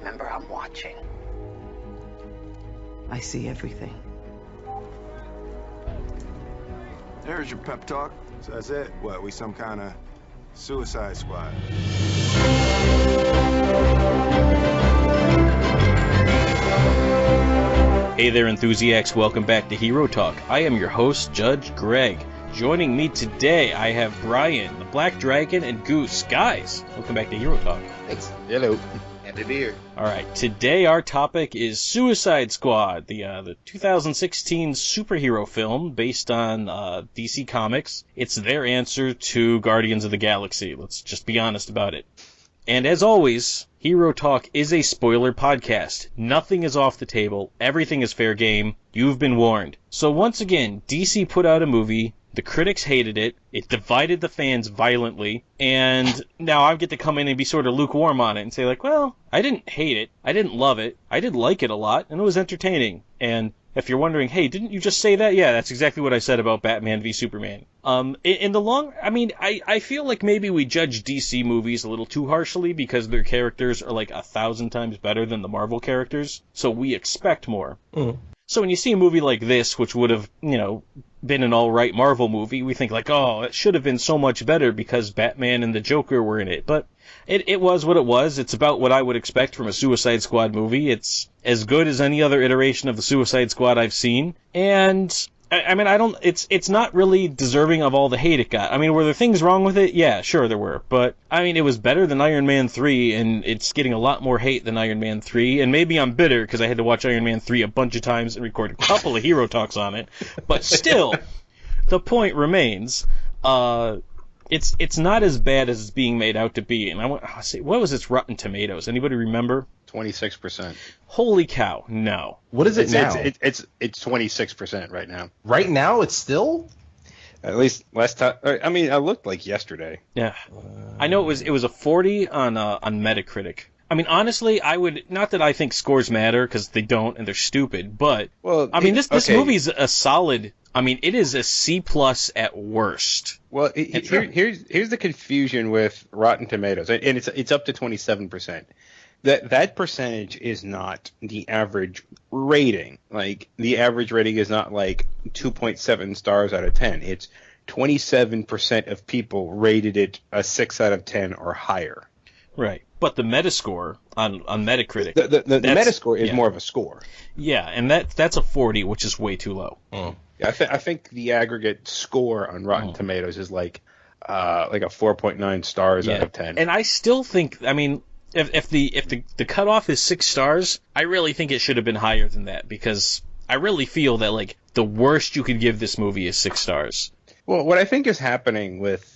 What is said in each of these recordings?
remember, I'm watching. I see everything. There's your pep talk. So that's it? What, we some kind of suicide squad? Hey there, Enthusiacs. Welcome back to Hero Talk. I am your host, Judge Greg. Joining me today, I have Brian, the Black Dragon, and Goose. Guys, welcome back to Hero Talk. Thanks. Hello. Happy to be here. All right, today our topic is Suicide Squad, the 2016 superhero film based on DC Comics. It's their answer to Guardians of the Galaxy. Let's just be honest about it. And as always, Hero Talk is a spoiler podcast. Nothing is off the table. Everything is fair game. You've been warned. So once again, DC put out a movie. The critics hated it. It divided the fans violently. And now I get to come in and be sort of lukewarm on it and say, like, well, I didn't hate it. I didn't love it. I did like it a lot, and it was entertaining. And if you're wondering, hey, didn't you just say that? Yeah, that's exactly what I said about Batman v Superman. In the long, I feel like maybe we judge DC movies a little too harshly because their characters are like 1,000 times better than the Marvel characters, so we expect more. So when you see a movie like this, which would have, been an alright Marvel movie, we think like, oh, it should have been so much better because Batman and the Joker were in it. But it was what it was. It's about what I would expect from a Suicide Squad movie. It's as good as any other iteration of the Suicide Squad I've seen. And it's not really deserving of all the hate it got. I mean, were there things wrong with it? Yeah, sure there were. But, it was better than Iron Man 3, and it's getting a lot more hate than Iron Man 3. And maybe I'm bitter because I had to watch Iron Man 3 a bunch of times and record a couple of Hero Talks on it. But still, the point remains, it's not as bad as it's being made out to be. And I want to say, what was its Rotten Tomatoes? Anybody remember? 26%. Holy cow, no. What is it now? It's 26% right now. Right now, it's still? At least last time. I looked like yesterday. Yeah. I know it was a 40 on Metacritic. Honestly, I would, not that I think scores matter, because they don't, and they're stupid, but, this movie's a solid, it is a C+ at worst. Well, here's the confusion with Rotten Tomatoes, and it's up to 27%. That percentage is not the average rating. Like, the average rating is not like 2.7 stars out of 10. It's 27% of people rated it a 6 out of 10 or higher. Right. But the Metascore on Metacritic... The Metascore is more of a score. Yeah, and that's a 40, which is way too low. Yeah, I think the aggregate score on Rotten Tomatoes is like a 4.9 stars out of 10. And I still think, if the cutoff is 6 stars, I really think it should have been higher than that, because I really feel that, like, the worst you could give this movie is 6 stars. Well, what I think is happening with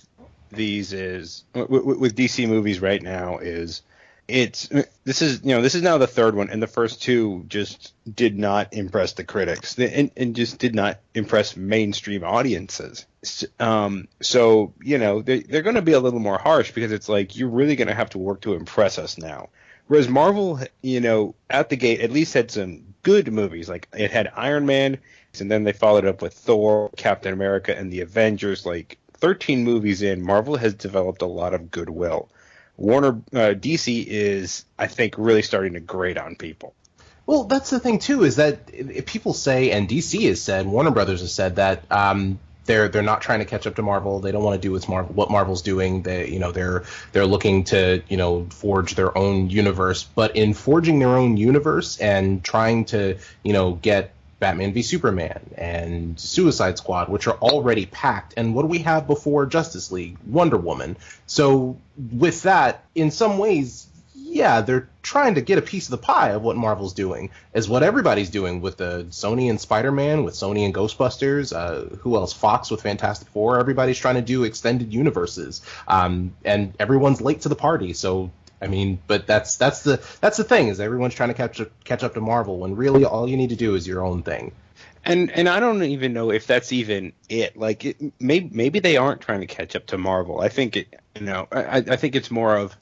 these is, with DC movies right now, is this is now the third one, and the first two just did not impress the critics, and just did not impress mainstream audiences. So they're going to be a little more harsh, because it's like, you're really going to have to work to impress us now. Whereas Marvel, at the gate at least had some good movies. Like, it had Iron Man, and then they followed up with Thor, Captain America, and the Avengers. Like, 13 movies in, Marvel has developed a lot of goodwill. DC is, I think, really starting to grate on people. Well, that's the thing too, is that people say, and DC has said, Warner Brothers has said that they're not trying to catch up to Marvel. They don't want to do what Marvel's doing. They're looking to forge their own universe. But in forging their own universe and trying to get Batman v Superman and Suicide Squad, which are already packed, and what do we have before Justice League? Wonder Woman. So with that, in some ways, yeah, they're trying to get a piece of the pie of what Marvel's doing, is what everybody's doing with the Sony and Spider-Man, with Sony and Ghostbusters, who else? Fox with Fantastic Four. Everybody's trying to do extended universes, and everyone's late to the party. So but that's the thing, is everyone's trying to catch up to Marvel, when really all you need to do is your own thing. And I don't even know if that's even it. Like, maybe they aren't trying to catch up to Marvel. I think I think it's more of,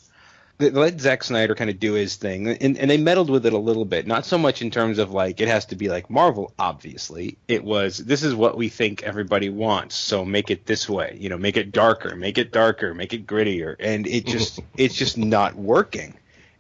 let Zack Snyder kind of do his thing, and they meddled with it a little bit. Not so much in terms of, like, it has to be like Marvel, obviously. It was, this is what we think everybody wants, so make it this way. Make it darker, make it grittier. And it's just not working.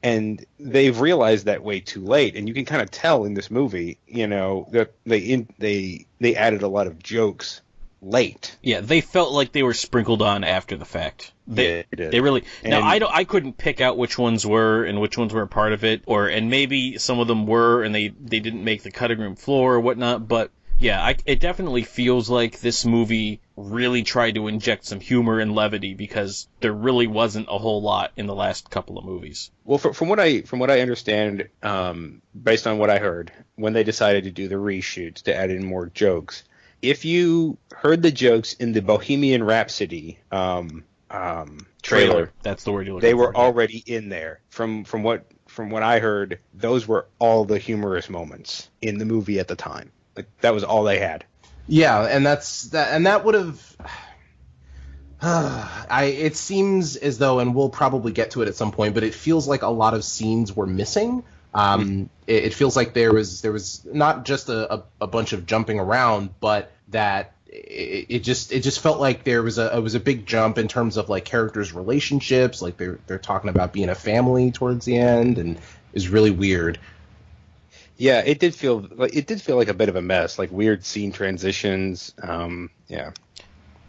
And they've realized that way too late, and you can kind of tell in this movie, that they added a lot of jokes late. Yeah, they felt like they were sprinkled on after the fact. They really. Now I couldn't pick out which ones were and which ones were a part of it, and maybe some of them were and they didn't make the cutting room floor or whatnot. But yeah, it definitely feels like this movie really tried to inject some humor and levity because there really wasn't a whole lot in the last couple of movies. Well, from what I understand, based on what I heard, when they decided to do the reshoots to add in more jokes, if you heard the jokes in the Bohemian Rhapsody trailer, that's the word you're looking for. They were already in there. From what I heard, those were all the humorous moments in the movie at the time. Like, that was all they had. Yeah, and that would have. It seems as though, and we'll probably get to it at some point, but it feels like a lot of scenes were missing. It feels like there was not just a bunch of jumping around, but that it just felt like it was a big jump in terms of like characters' relationships. Like they're talking about being a family towards the end, and it's really weird. Yeah, it did feel like a bit of a mess, like weird scene transitions. Yeah.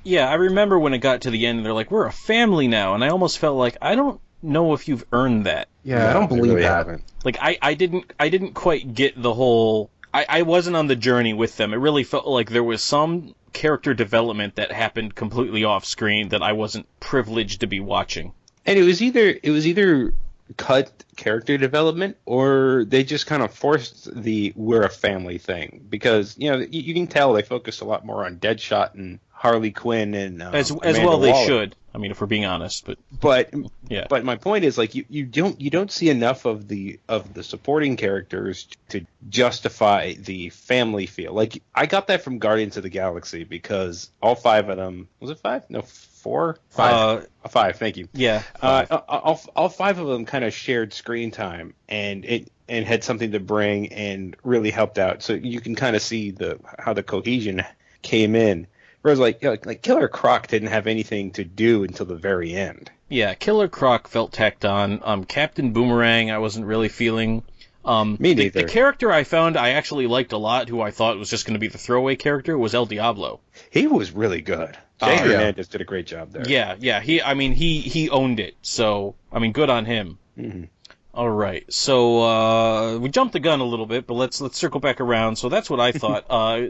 Yeah, I remember when it got to the end, and they're like, "We're a family now," and I almost felt like I don't know if you've earned that. Yeah, I don't believe really that. Haven't. Like I didn't quite get the whole. I wasn't on the journey with them. It really felt like there was some character development that happened completely off screen that I wasn't privileged to be watching. And it was either cut character development or they just kind of forced the "we're a family" thing, because you can tell they focused a lot more on Deadshot and Harley Quinn and as Amanda well they Waller. should. I mean, if we're being honest, but yeah. But my point is, like, you don't see enough of the supporting characters to justify the family feel. Like, I got that from Guardians of the Galaxy because all 5 of them, was it 5? No, 4? 5. 5. Thank you. Yeah. All 5 of them kind of shared screen time and had something to bring and really helped out. So you can kind of see how the cohesion came in. Whereas, like Killer Croc didn't have anything to do until the very end. Yeah, Killer Croc felt tacked on. Captain Boomerang, I wasn't really feeling. Me neither. The character I found I actually liked a lot, who I thought was just going to be the throwaway character, was El Diablo. He was really good. Jay Hernandez did a great job there. Yeah. He owned it. So, good on him. Mm-hmm. All right, so we jumped the gun a little bit, but let's circle back around. So that's what I thought.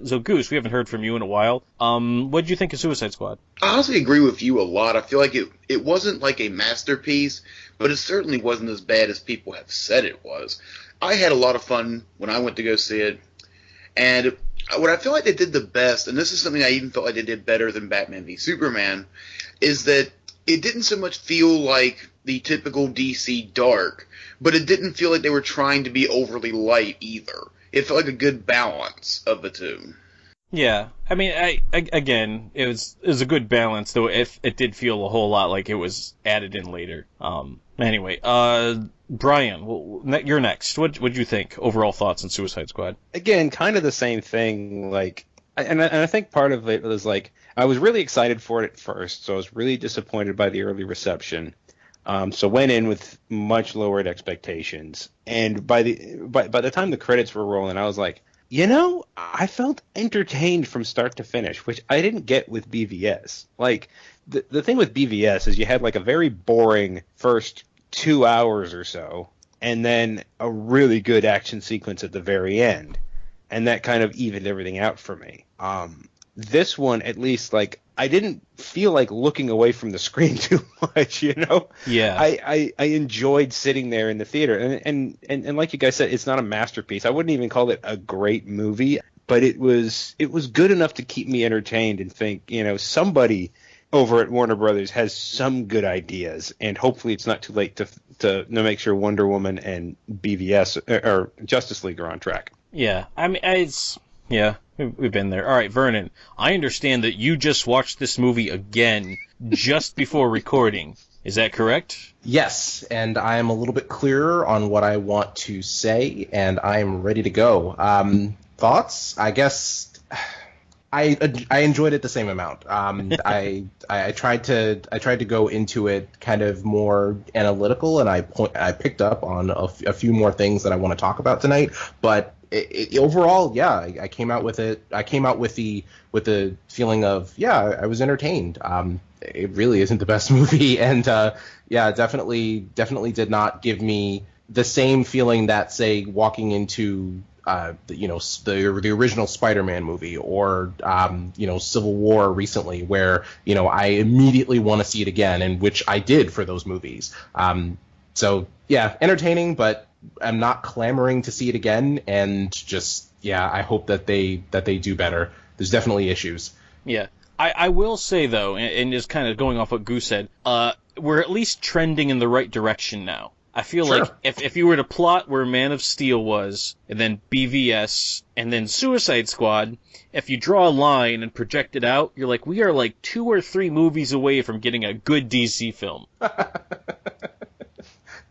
So Goose, we haven't heard from you in a while. What did you think of Suicide Squad? I honestly agree with you a lot. I feel like it wasn't like a masterpiece, but it certainly wasn't as bad as people have said it was. I had a lot of fun when I went to go see it, and what I feel like they did the best, and this is something I even felt like they did better than Batman v Superman, is that it didn't so much feel like the typical DC dark, but it didn't feel like they were trying to be overly light either. It felt like a good balance of the two. Yeah, again, it was a good balance, though it did feel a whole lot like it was added in later. Anyway, Brian, you're next. What'd you think? Overall thoughts on Suicide Squad? Again, kind of the same thing. Like, and I think part of it was like I was really excited for it at first, so I was really disappointed by the early reception. So went in with much lowered expectations, and by the time the credits were rolling, I was like, I felt entertained from start to finish, which I didn't get with BVS. Like, the thing with BVS is you had like a very boring first 2 hours or so, and then a really good action sequence at the very end, and that kind of evened everything out for me. This one, at least, like, I didn't feel like looking away from the screen too much, Yeah. I enjoyed sitting there in the theater, and like you guys said, it's not a masterpiece. I wouldn't even call it a great movie, but it was good enough to keep me entertained and think, somebody over at Warner Brothers has some good ideas, and hopefully it's not too late to make sure Wonder Woman and BVS or Justice League are on track. Yeah, yeah, we've been there. All right, Vernon, I understand that you just watched this movie again just before recording. Is that correct? Yes, and I am a little bit clearer on what I want to say, and I am ready to go. Thoughts? I guess I enjoyed it the same amount. I tried to go into it kind of more analytical, and I picked up on a few more things that I want to talk about tonight. But overall, yeah, I came out with it. I came out with the feeling of, yeah, I was entertained. It really isn't the best movie, and yeah, definitely did not give me the same feeling that, say, walking into the original Spider-Man movie, or Civil War recently, where I immediately want to see it again, and which I did for those movies. So yeah, entertaining, but I'm not clamoring to see it again, and just, yeah, I hope that they do better. There's definitely issues. Yeah. I will say, though, and just kind of going off what Goose said, we're at least trending in the right direction now. I feel Sure. like if you were to plot where Man of Steel was, and then BVS, and then Suicide Squad, if you draw a line and project it out, you're like, we are like 2 or 3 movies away from getting a good DC film.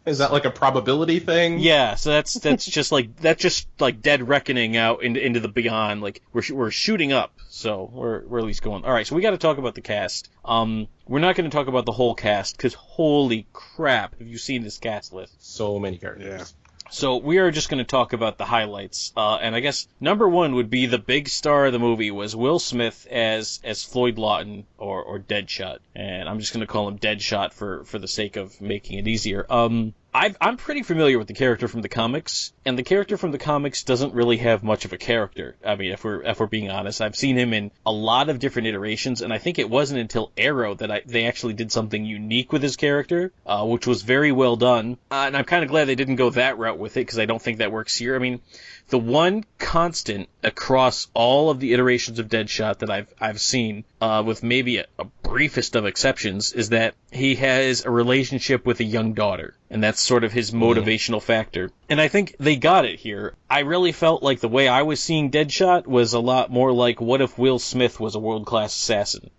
Is that like a probability thing? Yeah, so that's just like Dead Reckoning out into the beyond. Like we're shooting up, so we're at least going. All right, so we got to talk about the cast. We're not going to talk about the whole cast because holy crap, have you seen this cast list? So many characters. Yeah. So we are just going to talk about the highlights, and I guess number 1 would be the big star of the movie was Will Smith as Floyd Lawton or Deadshot, and I'm just going to call him Deadshot for the sake of making it easier. I'm pretty familiar with the character from the comics, and the character from the comics doesn't really have much of a character. I mean, if we're being honest, I've seen him in a lot of different iterations, and I think it wasn't until Arrow that they actually did something unique with his character, which was very well done. And I'm kind of glad they didn't go that route with it, because I don't think that works here. I mean, the one constant across all of the iterations of Deadshot that I've seen, with maybe a briefest of exceptions, is that he has a relationship with a young daughter, and that's sort of his motivational factor. And I think they got it here. I really felt like the way I was seeing Deadshot was a lot more like, what if Will Smith was a world-class assassin?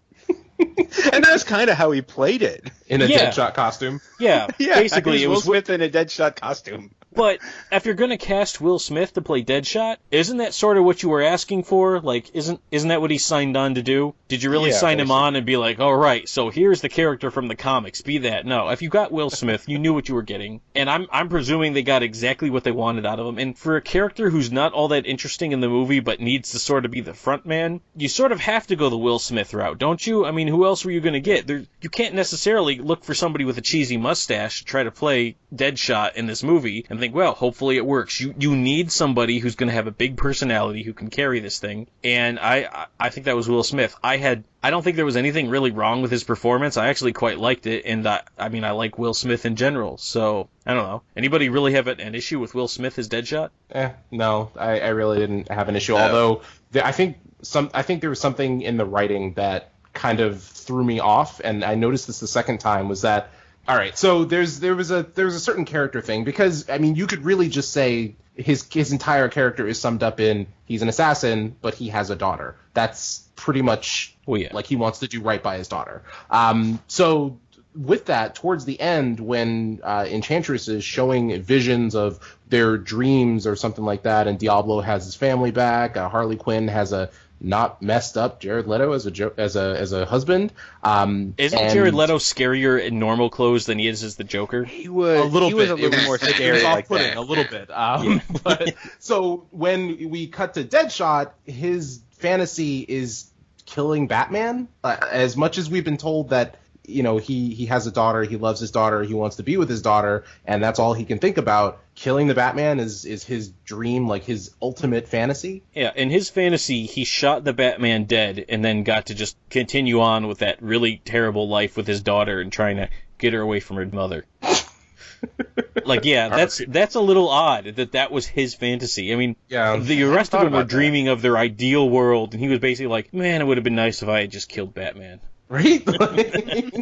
And that's kind of how he played it. In a Deadshot costume. Yeah, Yeah, basically it was Will Smith in a Deadshot costume. But if you're going to cast Will Smith to play Deadshot, isn't that sort of what you were asking for? Like, isn't that what he signed on to do? Did you really sign him on and be like, all right, so here's the character from the comics, be that? No, if you got Will Smith, you knew what you were getting. And I'm presuming they got exactly what they wanted out of him. And for a character who's not all that interesting in the movie but needs to sort of be the front man, you sort of have to go the Will Smith route, don't you? I mean, who else were you going to get? You can't necessarily look for somebody with a cheesy mustache to try to play Deadshot in this movie and think, well, hopefully it works. You need somebody who's going to have a big personality who can carry this thing, and I think that was Will Smith. I don't think there was anything really wrong with his performance. I actually quite liked it, and I mean, I like Will Smith in general, so I don't know. Anybody really have an issue with Will Smith as Deadshot? No, I really didn't have an issue, although I think there was something in the writing that kind of threw me off, and I noticed this the second time, was that, all right, so there was a certain character thing, because I mean, you could really just say his entire character is summed up in, he's an assassin, but he has a daughter. That's pretty much like he wants to do right by his daughter. So with that, towards the end, when Enchantress is showing visions of their dreams or something like that, and Diablo has his family back, Harley Quinn has a not messed up Jared Leto as a husband. Isn't Jared Leto scarier in normal clothes than he is as the Joker? He was a little more scary like that. A little bit. But so when we cut to Deadshot, his fantasy is killing Batman. As much as we've been told that, he has a daughter, he loves his daughter, he wants to be with his daughter, and that's all he can think about. Killing the Batman is his dream, like his ultimate fantasy. Yeah, in his fantasy, he shot the Batman dead and then got to just continue on with that really terrible life with his daughter and trying to get her away from her mother. Like, yeah, that's a little odd that was his fantasy. I mean, the rest of them were dreaming of their ideal world, and he was basically like, man, it would have been nice if I had just killed Batman. Right?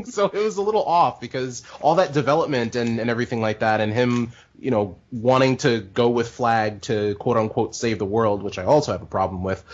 So it was a little off, because all that development and everything like that, and him, wanting to go with Flag to quote unquote save the world, which I also have a problem with.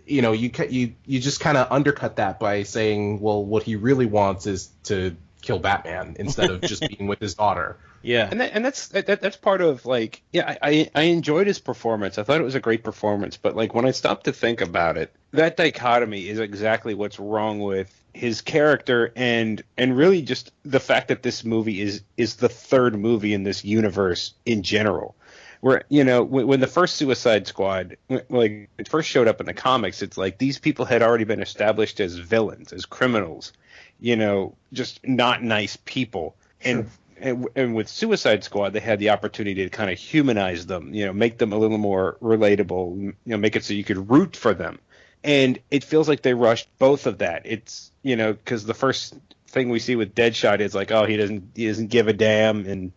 You just kind of undercut that by saying, well, what he really wants is to kill Batman instead of just being with his daughter. Yeah. And that's part of, like, yeah, I enjoyed his performance. I thought it was a great performance, but, like, when I stopped to think about it, that dichotomy is exactly what's wrong with his character and really just the fact that this movie is the third movie in this universe in general. Where, you know, when the first Suicide Squad, like, it first showed up in the comics, it's like these people had already been established as villains, as criminals, you know, just not nice people. Sure. And with Suicide Squad, they had the opportunity to kind of humanize them, you know, make them a little more relatable, you know, make it so you could root for them. And it feels like they rushed both of that. It's, you know, because the first thing we see with Deadshot is like, oh, he doesn't give a damn, and,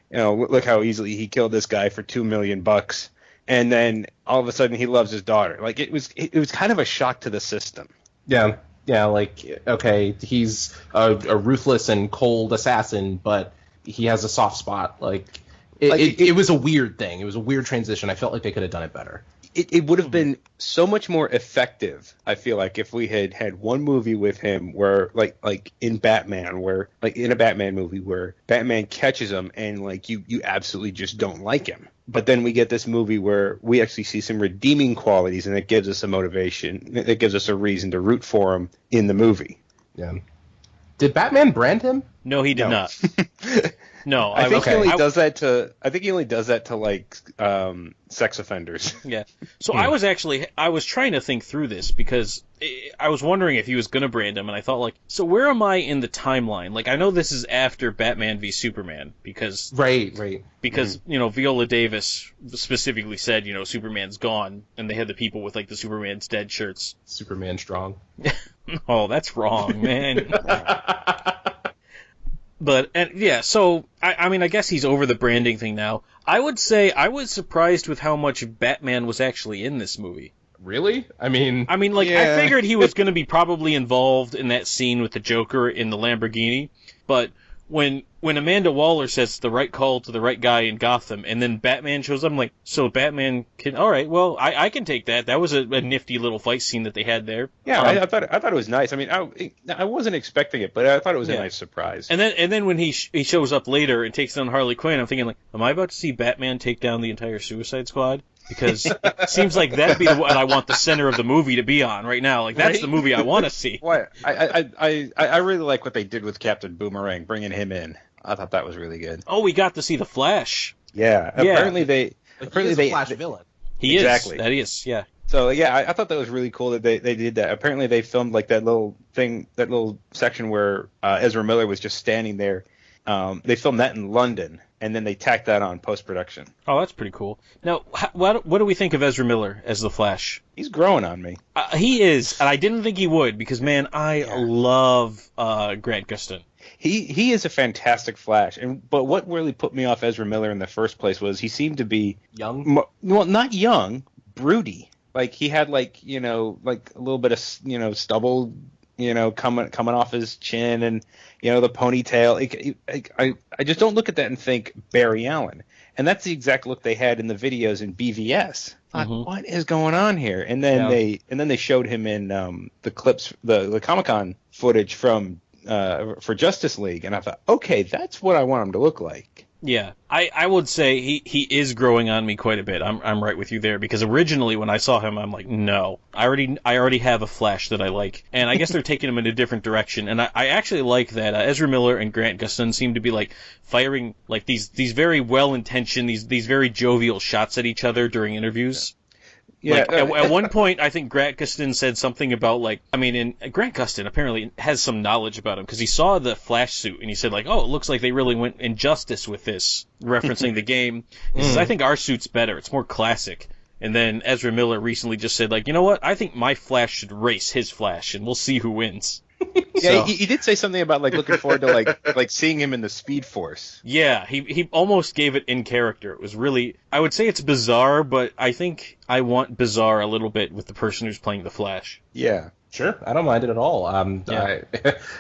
you know, look how easily he killed this guy for $2 million. And then all of a sudden he loves his daughter. Like, it was kind of a shock to the system. Yeah, like, okay, he's a ruthless and cold assassin, but he has a soft spot. Like, it was a weird thing. It was a weird transition. I felt like they could have done it better. It would have been so much more effective, I feel like, if we had one movie with him where, like in Batman, where, like, in a Batman movie where Batman catches him and, like, you absolutely just don't like him. But then we get this movie where we actually see some redeeming qualities, and it gives us a motivation. It gives us a reason to root for him in the movie. Yeah. Did Batman brand him? No, he did not. No, I think he only does that to like sex offenders. Yeah. So I was trying to think through this because I was wondering if he was going to brand him, and I thought, like, so where am I in the timeline? Like, I know this is after Batman v Superman because because you know, Viola Davis specifically said, you know, Superman's gone, and they had the people with, like, the Superman's dead shirts. Superman strong. Oh, that's wrong, man. But, and yeah, so, I mean, I guess he's over the branding thing now. I would say I was surprised with how much Batman was actually in this movie. Really? I mean, like, yeah. I figured he was going to be probably involved in that scene with the Joker in the Lamborghini, but when Amanda Waller says the right call to the right guy in Gotham, and then Batman shows up, I'm like, so Batman can, alright, well, I can take that. That was a nifty little fight scene that they had there. Yeah, I thought it was nice. I mean, I wasn't expecting it, but I thought it was a nice surprise. And then when he shows up later and takes down Harley Quinn, I'm thinking, like, am I about to see Batman take down the entire Suicide Squad? Because it seems like that'd be what I want the center of the movie to be on right now. Like, that's the movie I want to see. What? I really like what they did with Captain Boomerang, bringing him in. I thought that was really good. Oh, we got to see the Flash. Yeah. Apparently they Flash villain. He exactly. is. That is. Yeah. So yeah, I thought that was really cool that they did that. Apparently they filmed, like, that little section where Ezra Miller was just standing there. They filmed that in London, and then they tacked that on post-production. Oh, that's pretty cool. Now, what do we think of Ezra Miller as the Flash? He's growing on me. He is, and I didn't think he would, because, man, I love Grant Gustin. He is a fantastic Flash, but what really put me off Ezra Miller in the first place was he seemed to be young. Well, not young, broody. Like, he had, like, you know, like a little bit of, you know, stubble, you know, coming off his chin, and, you know, the ponytail. I just don't look at that and think Barry Allen. And that's the exact look they had in the videos in BVS. Thought, what is going on here? And then they showed him in the clips, the Comic-Con footage from for Justice League, and I thought, okay, that's what I want him to look like. Yeah, I would say he is growing on me quite a bit. I'm right with you there, because originally when I saw him, I'm like, no, I already have a Flash that I like, and I guess they're taking him in a different direction. And I actually like that Ezra Miller and Grant Gustin seem to be, like, firing, like, these very well intentioned, these very jovial shots at each other during interviews. Yeah. Like, at one point, I think Grant Gustin said something about, like, I mean, Grant Gustin apparently has some knowledge about him, because he saw the Flash suit, and he said, like, oh, it looks like they really went Injustice with this, referencing the game. He says, I think our suit's better. It's more classic. And then Ezra Miller recently just said, like, you know what? I think my Flash should race his Flash, and we'll see who wins. Yeah, he did say something about, like, looking forward to, like seeing him in the Speed Force. Yeah, he almost gave it in character. It was really, I would say it's bizarre, but I think I want bizarre a little bit with the person who's playing the Flash. Yeah. Sure, I don't mind it at all. Yeah.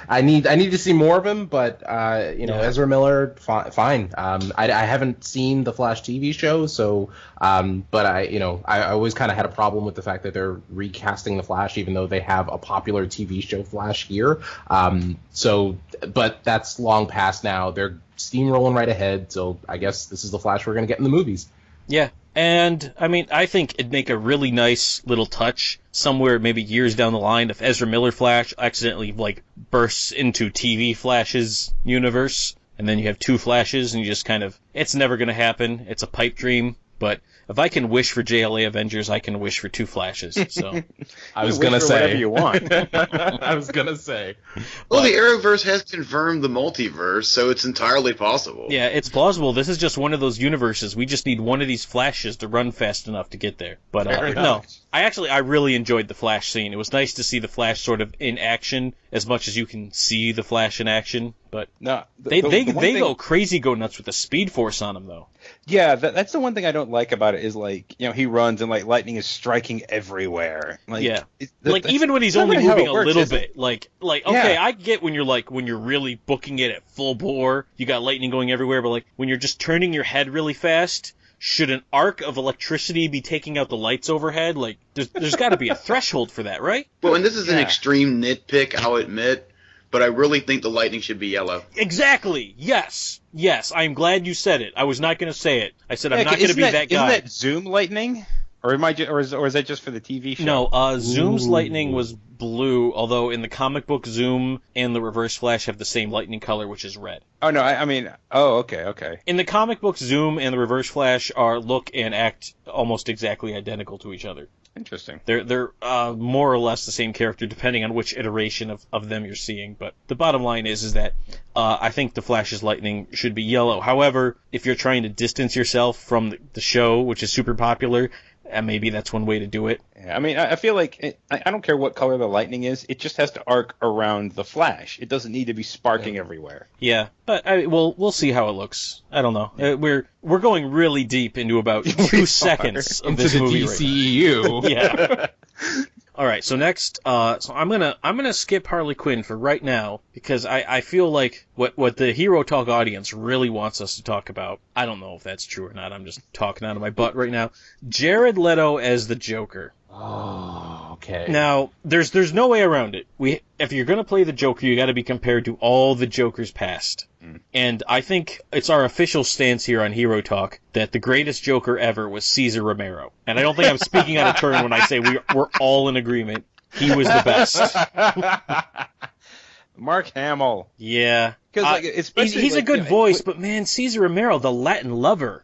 I need to see more of him, but Ezra Miller, fine. I haven't seen the Flash TV show, so but I always kind of had a problem with the fact that they're recasting the Flash, even though they have a popular TV show Flash here. But that's long past now. They're steamrolling right ahead, so I guess this is the Flash we're gonna get in the movies. Yeah. And, I mean, I think it'd make a really nice little touch somewhere maybe years down the line if Ezra Miller Flash accidentally, bursts into TV Flash's universe, and then you have two Flashes, and you just kind of, it's never going to happen, it's a pipe dream, but if I can wish for JLA Avengers, I can wish for two Flashes, so. I was going to say. Whatever you want. I was going to say. Well, the Arrowverse has confirmed the multiverse, so it's entirely possible. Yeah, it's plausible. This is just one of those universes. We just need one of these Flashes to run fast enough to get there. But no, I really enjoyed the Flash scene. It was nice to see the Flash sort of in action as much as you can see the Flash in action. But no, they go crazy, go nuts with the Speed Force on them, though. Yeah, that's the one thing I don't like about it is he runs and lightning is striking everywhere. Even when he's only moving a little bit, Yeah. I get when you're really booking it at full bore, you got lightning going everywhere, but when you're just turning your head really fast, should an arc of electricity be taking out the lights overhead? There's got to be a threshold for that, right? Well, and this is an extreme nitpick, I'll admit, but I really think the lightning should be yellow. Exactly. Yes. I'm glad you said it. I was not going to say it. I said I'm not going to be that guy. Isn't that Zoom lightning? Or is that just for the TV show? No, Zoom's lightning was blue, although in the comic book, Zoom and the Reverse Flash have the same lightning color, which is red. Oh, no, I mean, okay. In the comic book, Zoom and the Reverse Flash look and act almost exactly identical to each other. Interesting. They're more or less the same character, depending on which iteration of them you're seeing. But the bottom line is that I think the Flash's lightning should be yellow. However, if you're trying to distance yourself from the show, which is super popular, maybe that's one way to do it. Yeah, I mean, I feel like I don't care what color the lightning is. It just has to arc around the Flash. It doesn't need to be sparking everywhere. Yeah, but we'll see how it looks. I don't know. We're going really deep into about 2 seconds of this movie into the DCEU. Right yeah. All right, so next, so I'm gonna skip Harley Quinn for right now because I feel like what the Hero Talk audience really wants us to talk about. I don't know if that's true or not. I'm just talking out of my butt right now. Jared Leto as the Joker. Oh, okay. Now, there's no way around it. If you're gonna play the Joker, you got to be compared to all the Jokers past. And I think it's our official stance here on Hero Talk that the greatest Joker ever was Cesar Romero. And I don't think I'm speaking out of turn when I say we're all in agreement. He was the best. Mark Hamill. Yeah. He's a good voice, but man, Cesar Romero, the Latin lover,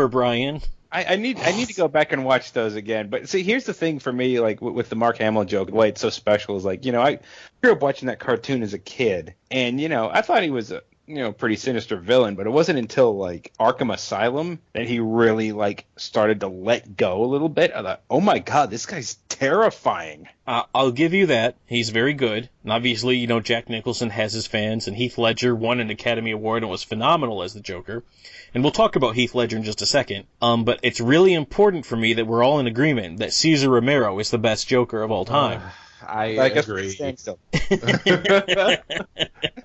Brian. I need to go back and watch those again. But see, here's the thing for me, with the Mark Hamill joke, why it's so special is I grew up watching that cartoon as a kid, and I thought he was a pretty sinister villain, but it wasn't until Arkham Asylum that he really started to let go a little bit. I thought, oh my god, this guy's terrifying. I'll give you that. He's very good. And obviously, Jack Nicholson has his fans, and Heath Ledger won an Academy Award and was phenomenal as the Joker. And we'll talk about Heath Ledger in just a second. But it's really important for me that we're all in agreement that Cesar Romero is the best Joker of all time. I agree.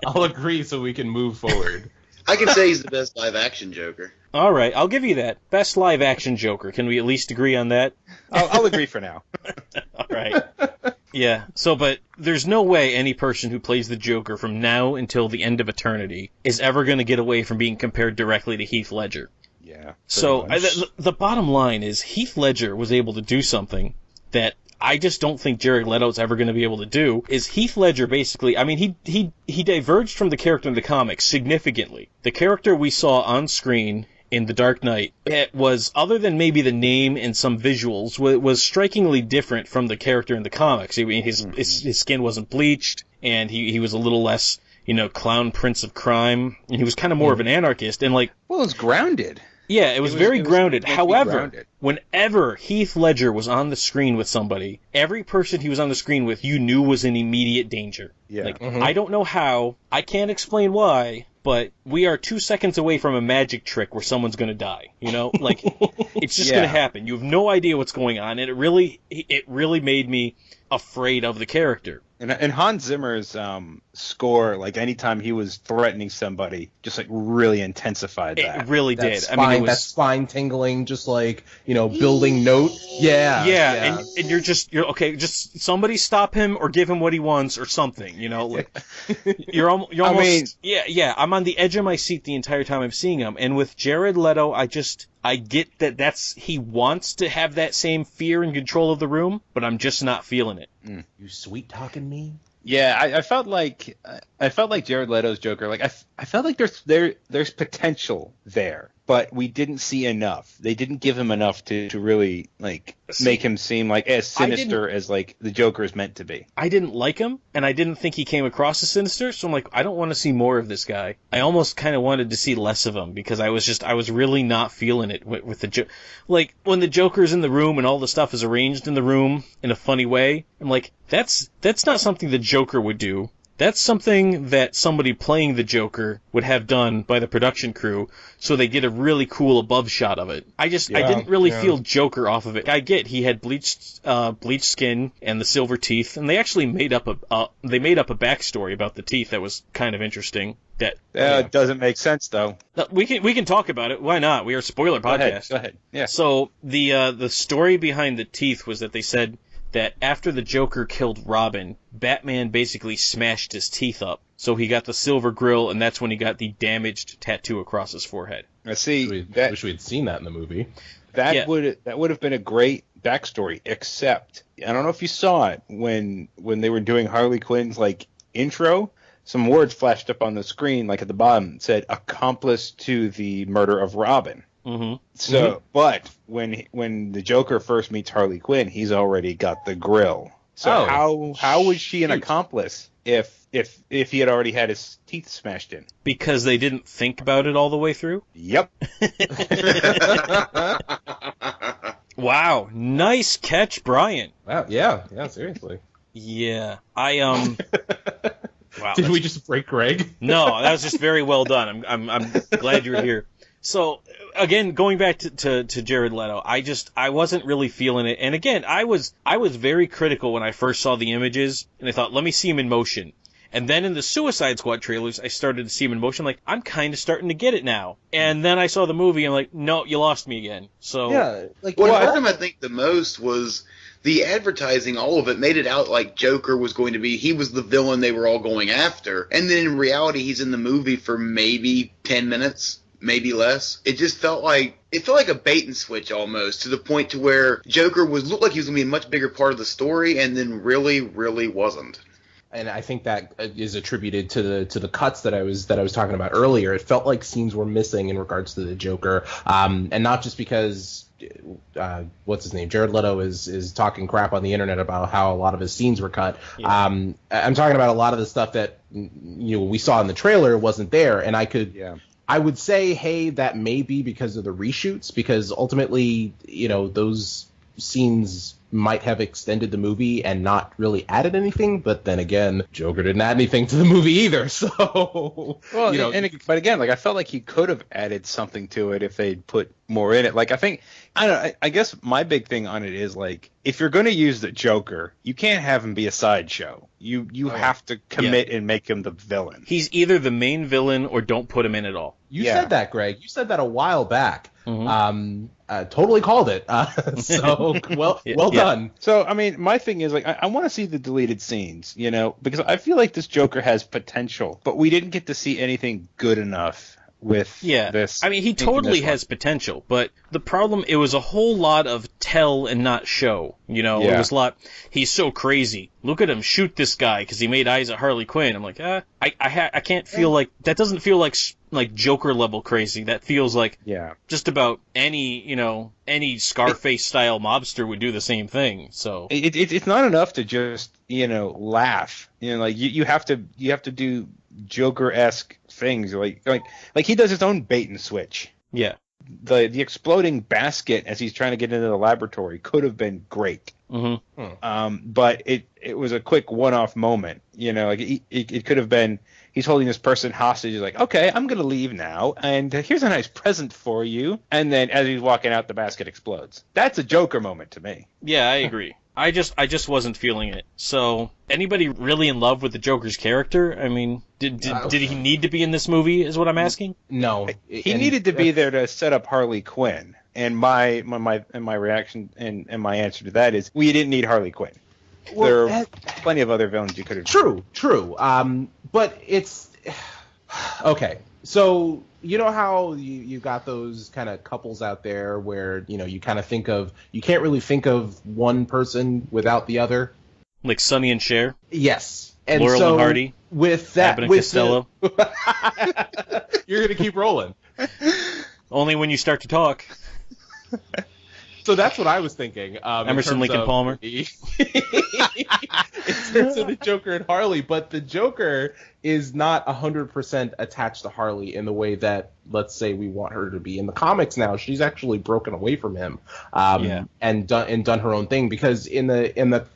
I'll agree so we can move forward. I can say he's the best live-action Joker. All right, I'll give you that. Best live-action Joker. Can we at least agree on that? I'll agree for now. All right. Yeah, but there's no way any person who plays the Joker from now until the end of eternity is ever going to get away from being compared directly to Heath Ledger. Yeah. So the bottom line is Heath Ledger was able to do something that I just don't think Jared Leto's ever going to be able to do. Is Heath Ledger basically, he diverged from the character in the comics significantly. The character we saw on screen in The Dark Knight, it was, other than maybe the name and some visuals, was strikingly different from the character in the comics. His skin wasn't bleached, and he was a little less, clown prince of crime, and he was kind of more of an anarchist, and well, it's grounded. Yeah, it was very grounded. meant to be However, grounded. whenever Heath Ledger was on the screen with somebody, every person he was on the screen with, you knew was in immediate danger. Yeah. Like, I don't know how, I can't explain why, but we are 2 seconds away from a magic trick where someone's going to die. You know, like it's just going to happen. You have no idea what's going on, and it really made me afraid of the character. And Hans Zimmer's score, like anytime he was threatening somebody, just like really intensified that. It really did. Spine, I mean, it was that spine tingling, just like, building note. Yeah. And you're okay. Just somebody stop him or give him what he wants or something. You know, like you're almost. I'm on the edge of my seat the entire time I'm seeing him. And with Jared Leto, I get that he wants to have that same fear and control of the room, but I'm just not feeling it. You sweet talking me. Yeah, I felt like Jared Leto's Joker. Like I felt like there's potential there, but we didn't see enough. They didn't give him enough to really like make him seem like as sinister as like the Joker is meant to be. I didn't like him, and I didn't think he came across as sinister. So I'm like, I don't want to see more of this guy. I almost kind of wanted to see less of him because I was really not feeling it with the Joker. Like when the Joker's in the room and all the stuff is arranged in the room in a funny way. I'm like, that's not something the Joker would do. That's something that somebody playing the Joker would have done by the production crew, so they get a really cool above shot of it. I didn't really feel Joker off of it. I get he had bleached skin and the silver teeth, and they actually made up a backstory about the teeth that was kind of interesting. That doesn't make sense though. We can talk about it. Why not? We are a spoiler podcast. Go ahead. Yeah. So the story behind the teeth was that they said that after the Joker killed Robin, Batman basically smashed his teeth up. So he got the silver grill, and that's when he got the damaged tattoo across his forehead. I see. Wish we had seen that in the movie. That would have been a great backstory, except I don't know if you saw it when they were doing Harley Quinn's like intro. Some words flashed up on the screen, like at the bottom, said accomplice to the murder of Robin. Mm-hmm. So, but when the Joker first meets Harley Quinn, he's already got the grill. So how was she an accomplice if he had already had his teeth smashed in? Because they didn't think about it all the way through? Yep. Wow, nice catch, Brian. Wow, yeah, seriously. Yeah, Wow. Did we just break Greg? No, that was just very well done. I'm glad you're here. So again, going back to Jared Leto, I wasn't really feeling it. And again, I was very critical when I first saw the images, and I thought, let me see him in motion. And then in the Suicide Squad trailers, I started to see him in motion. Like, I'm kind of starting to get it now. And then I saw the movie, and I'm like, no, you lost me again. So yeah, like what hurt him, I think, the most was the advertising. All of it made it out like Joker was going to be, he was the villain they were all going after. And then in reality, he's in the movie for maybe 10 minutes. Maybe less. It just felt like a bait and switch almost, to the point to where Joker looked like he was going to be a much bigger part of the story, and then really, really wasn't. And I think that is attributed to the cuts that I was talking about earlier. It felt like scenes were missing in regards to the Joker, and not just because what's his name, Jared Leto is talking crap on the internet about how a lot of his scenes were cut. Yeah. I'm talking about a lot of the stuff that we saw in the trailer wasn't there, and I would say, hey, that may be because of the reshoots, because ultimately, those scenes might have extended the movie and not really added anything. But then again, Joker didn't add anything to the movie either. So, but again, like I felt like he could have added something to it if they'd put more in it. Like I guess my big thing on it is like, if you're going to use the Joker, you can't have him be a sideshow. You have to commit and make him the villain. He's either the main villain or don't put him in at all. You said that, Greg. You said that a while back. Mm-hmm. Totally called it. So well done. So I mean, my thing is like I want to see the deleted scenes, because I feel like this Joker has potential, but we didn't get to see anything good enough with this. I mean, he totally has potential, but the problem, it was a whole lot of tell and not show. It was a lot, he's so crazy. Look at him shoot this guy because he made eyes at Harley Quinn. I'm like, I can't feel like, that doesn't feel like Joker level crazy. That feels like just about any Scarface style mobster would do the same thing. So it's not enough to just laugh. Like you have to do Joker-esque things. Like he does his own bait and switch. Yeah. the exploding basket as he's trying to get into the laboratory could have been great. But it was a quick one-off moment. You know, like it could have been he's holding this person hostage. He's like, okay, I'm gonna leave now, and here's a nice present for you. And then as he's walking out, the basket explodes. That's a Joker moment to me. Yeah, I agree. I just wasn't feeling it. So, anybody really in love with the Joker's character? I mean, did he need to be in this movie? Is what I'm asking. No, He needed to be there to set up Harley Quinn. And my reaction and my answer to that is we didn't need Harley Quinn. Well, there are plenty of other villains you could have. True. But it's okay. So you know how you got those kind of couples out there where you kind of you can't really think of one person without the other, like Sonny and Cher. Yes, and Laurel so and Hardy. With that, Abbott and Costello. You're gonna keep rolling. Only when you start to talk. So that's what I was thinking. Emerson, Lincoln, Palmer. In terms of the Joker and Harley, but the Joker is not 100% attached to Harley in the way that, let's say, we want her to be. In the comics now, she's actually broken away from him, and done her own thing, because in the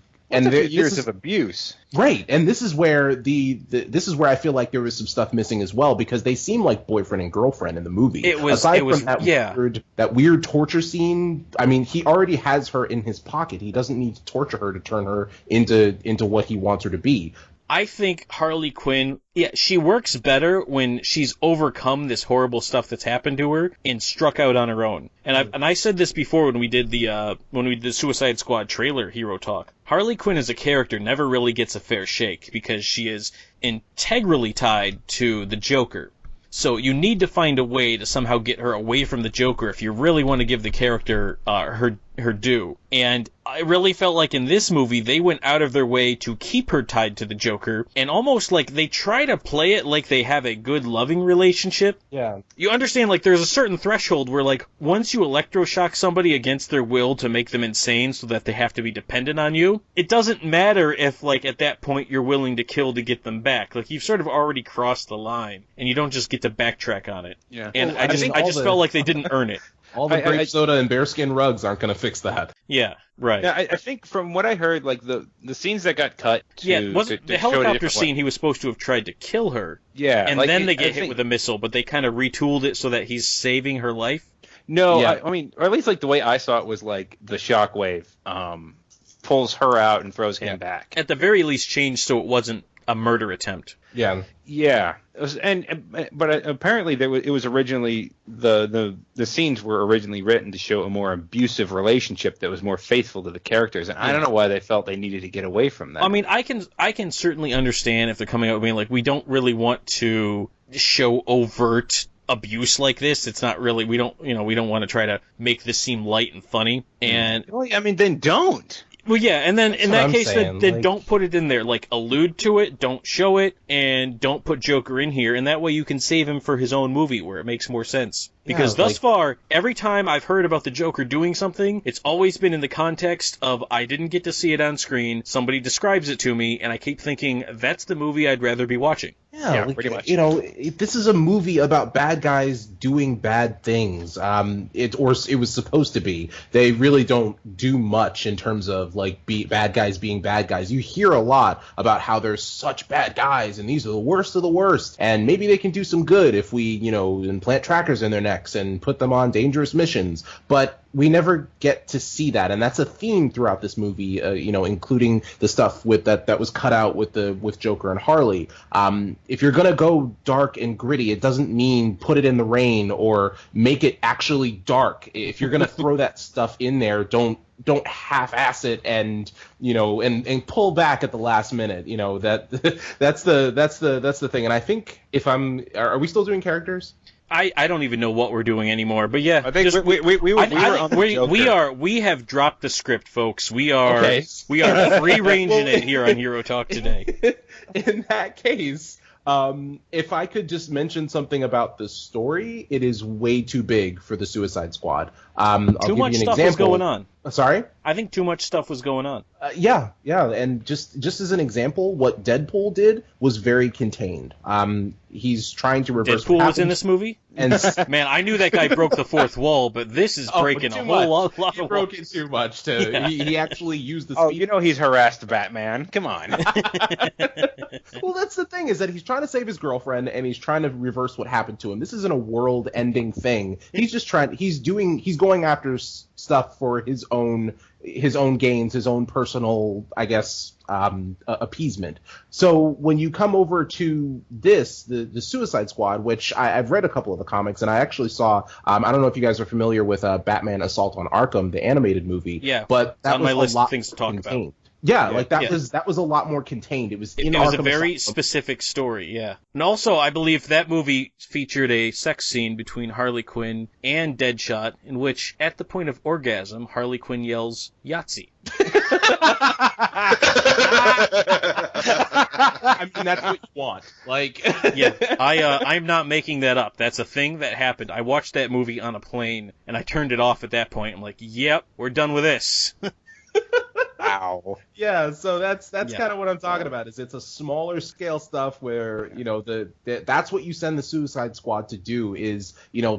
years of abuse. Right, and this is where this is where I feel like there was some stuff missing as well, because they seem like boyfriend and girlfriend in the movie. Aside from that weird torture scene, I mean, he already has her in his pocket. He doesn't need to torture her to turn her into what he wants her to be. I think Harley Quinn, she works better when she's overcome this horrible stuff that's happened to her and struck out on her own. And I said this before when we did the Suicide Squad trailer Hero Talk. Harley Quinn as a character never really gets a fair shake because she is integrally tied to the Joker. So you need to find a way to somehow get her away from the Joker if you really want to give the character her due. And I really felt like in this movie they went out of their way to keep her tied to the Joker, and almost like they try to play it like they have a good loving relationship. Yeah. You understand, like, there's a certain threshold where, like, once you electroshock somebody against their will to make them insane so that they have to be dependent on you, it doesn't matter if, like, at that point you're willing to kill to get them back. Like, you've sort of already crossed the line, and you don't just get to backtrack on it. Yeah. And I just felt like they didn't earn it. All the grape soda and bearskin rugs aren't going to fix that. Yeah, right. Yeah, I think from what I heard, like the scenes that got cut to the helicopter scene, he was supposed to have tried to kill her. Yeah, and then they get hit with a missile, but they kind of retooled it so that he's saving her life. No, yeah. I mean, or at least like the way I saw it was like the shockwave pulls her out and throws him back. At the very least, changed so it wasn't a murder attempt. Yeah. Yeah, but apparently it was originally the scenes were originally written to show a more abusive relationship that was more faithful to the characters, and I don't know why they felt they needed to get away from that. I mean, I can certainly understand if they're coming out being like, we don't really want to show overt abuse like this. It's not really, we don't want to try to make this seem light and funny. And well, I mean, then don't. Well, yeah, and then in that case, then like, don't put it in there. Like, allude to it, don't show it, and don't put Joker in here, and that way you can save him for his own movie where it makes more sense. Because thus far, every time I've heard about the Joker doing something, it's always been in the context of, I didn't get to see it on screen, somebody describes it to me, and I keep thinking, that's the movie I'd rather be watching. Yeah, pretty much. This is a movie about bad guys doing bad things. It was supposed to be. They really don't do much in terms of like bad guys being bad guys. You hear a lot about how there's such bad guys and these are the worst of the worst, and maybe they can do some good if we, implant trackers in their necks and put them on dangerous missions. But we never get to see that, and that's a theme throughout this movie. Including the stuff with that was cut out with Joker and Harley. If you're gonna go dark and gritty, it doesn't mean put it in the rain or make it actually dark. If you're gonna throw that stuff in there, don't half-ass it and pull back at the last minute. That's the thing. And I think are we still doing characters? I don't even know what we're doing anymore, but yeah, I think we have dropped the script, folks. We are free ranging it here on Hero Talk today. In that case, if I could just mention something about the story, it is way too big for the Suicide Squad. I'll too give much you an stuff example. is going on. Sorry? I think too much stuff was going on. Yeah, and just as an example, what Deadpool did was very contained. He's trying to reverse. Deadpool was in this movie? And man, I knew that guy broke the fourth wall, but this is breaking a whole lot of He broke it too much. He actually used the speed. Oh, you know he's harassed Batman. Come on. Well, that's the thing, is that he's trying to save his girlfriend, and he's trying to reverse what happened to him. This isn't a world-ending thing. He's going after stuff for his own gains, his own personal, I guess, appeasement. So when you come over to this, the Suicide Squad, which I've read a couple of the comics, and I actually saw, I don't know if you guys are familiar with Batman Assault on Arkham, the animated movie. Yeah, but that on was my list a lot of things to talk contained. about. Yeah, like that was a lot more contained. It was in It was Arkham a very Asylum. specific story, yeah. And also, I believe that movie featured a sex scene between Harley Quinn and Deadshot, in which, at the point of orgasm, Harley Quinn yells, Yahtzee. I mean, that's what you want. Like, Yeah, I'm not making that up. That's a thing that happened. I watched that movie on a plane, and I turned it off at that point. I'm like, yep, we're done with this. Wow. yeah, so that's Yeah. kind of what I'm talking about. Is it's a smaller scale stuff where that's what you send the Suicide Squad to do, is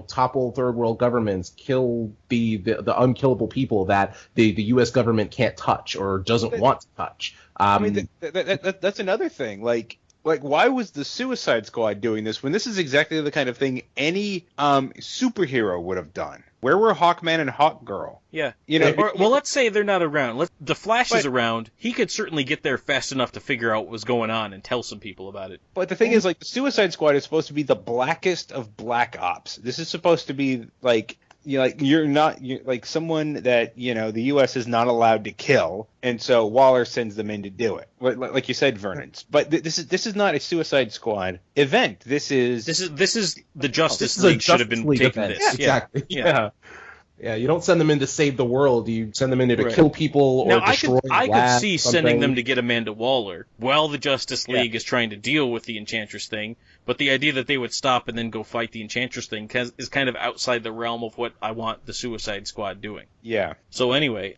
topple third world governments, kill the unkillable people that the U.S. government can't touch or doesn't want to touch. I mean, that's another thing. Like, why was the Suicide Squad doing this when this is exactly the kind of thing any superhero would have done? Where were Hawkman and Hawkgirl? Yeah. Well, let's say they're not around. The Flash is around. He could certainly get there fast enough to figure out what was going on and tell some people about it. But the thing is, like, the Suicide Squad is supposed to be the blackest of black ops. This is supposed to be, like, you're like someone that, the U.S. is not allowed to kill, and so Waller sends them in to do it. Like you said, Vernon. But this is not a Suicide Squad event. This is the Justice This is a League should have Justice been League taking event. this. Exactly. Yeah, you don't send them in to save the world. You send them in to kill people or Now, destroy I could labs, see something. sending them to get Amanda Waller while the Justice League is trying to deal with the Enchantress thing, but the idea that they would stop and then go fight the Enchantress thing is kind of outside the realm of what I want the Suicide Squad doing. Yeah. So anyway,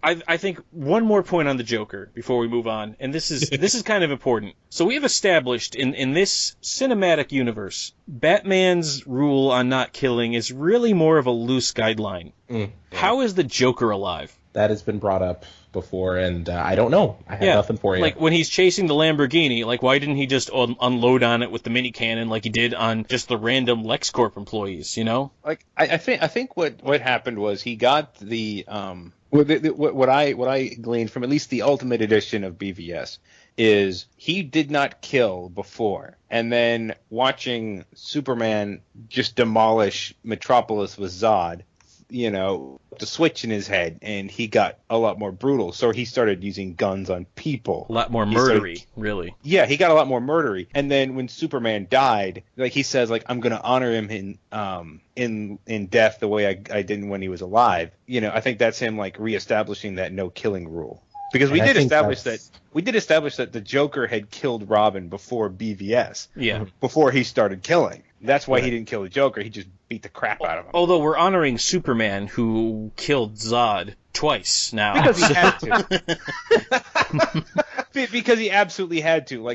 I think one more point on the Joker before we move on, and this is kind of important. So we have established in this cinematic universe, Batman's rule on not killing is really more of a loose guideline. How is the Joker alive? That has been brought up before, and I don't know. I have nothing for you. Like, when he's chasing the Lamborghini, why didn't he just unload on it with the mini cannon like he did on just the random LexCorp employees, Like, I think what happened was he got the what I gleaned from at least the Ultimate Edition of BVS is he did not kill before, and then watching Superman just demolish Metropolis with Zod, the switch in his head, and he got a lot more brutal. So he started using guns on people. A lot more murdery, really. Yeah, he got a lot more murdery. And then when Superman died, he says, I'm going to honor him in death the way I did when he was alive. I think that's him reestablishing that no killing rule. Because we did establish that the Joker had killed Robin before BVS. Yeah. Before he started killing. That's why he didn't kill the Joker. He just beat the crap out of him. Although we're honoring Superman, who killed Zod twice now. Because he had to. Because he absolutely had to.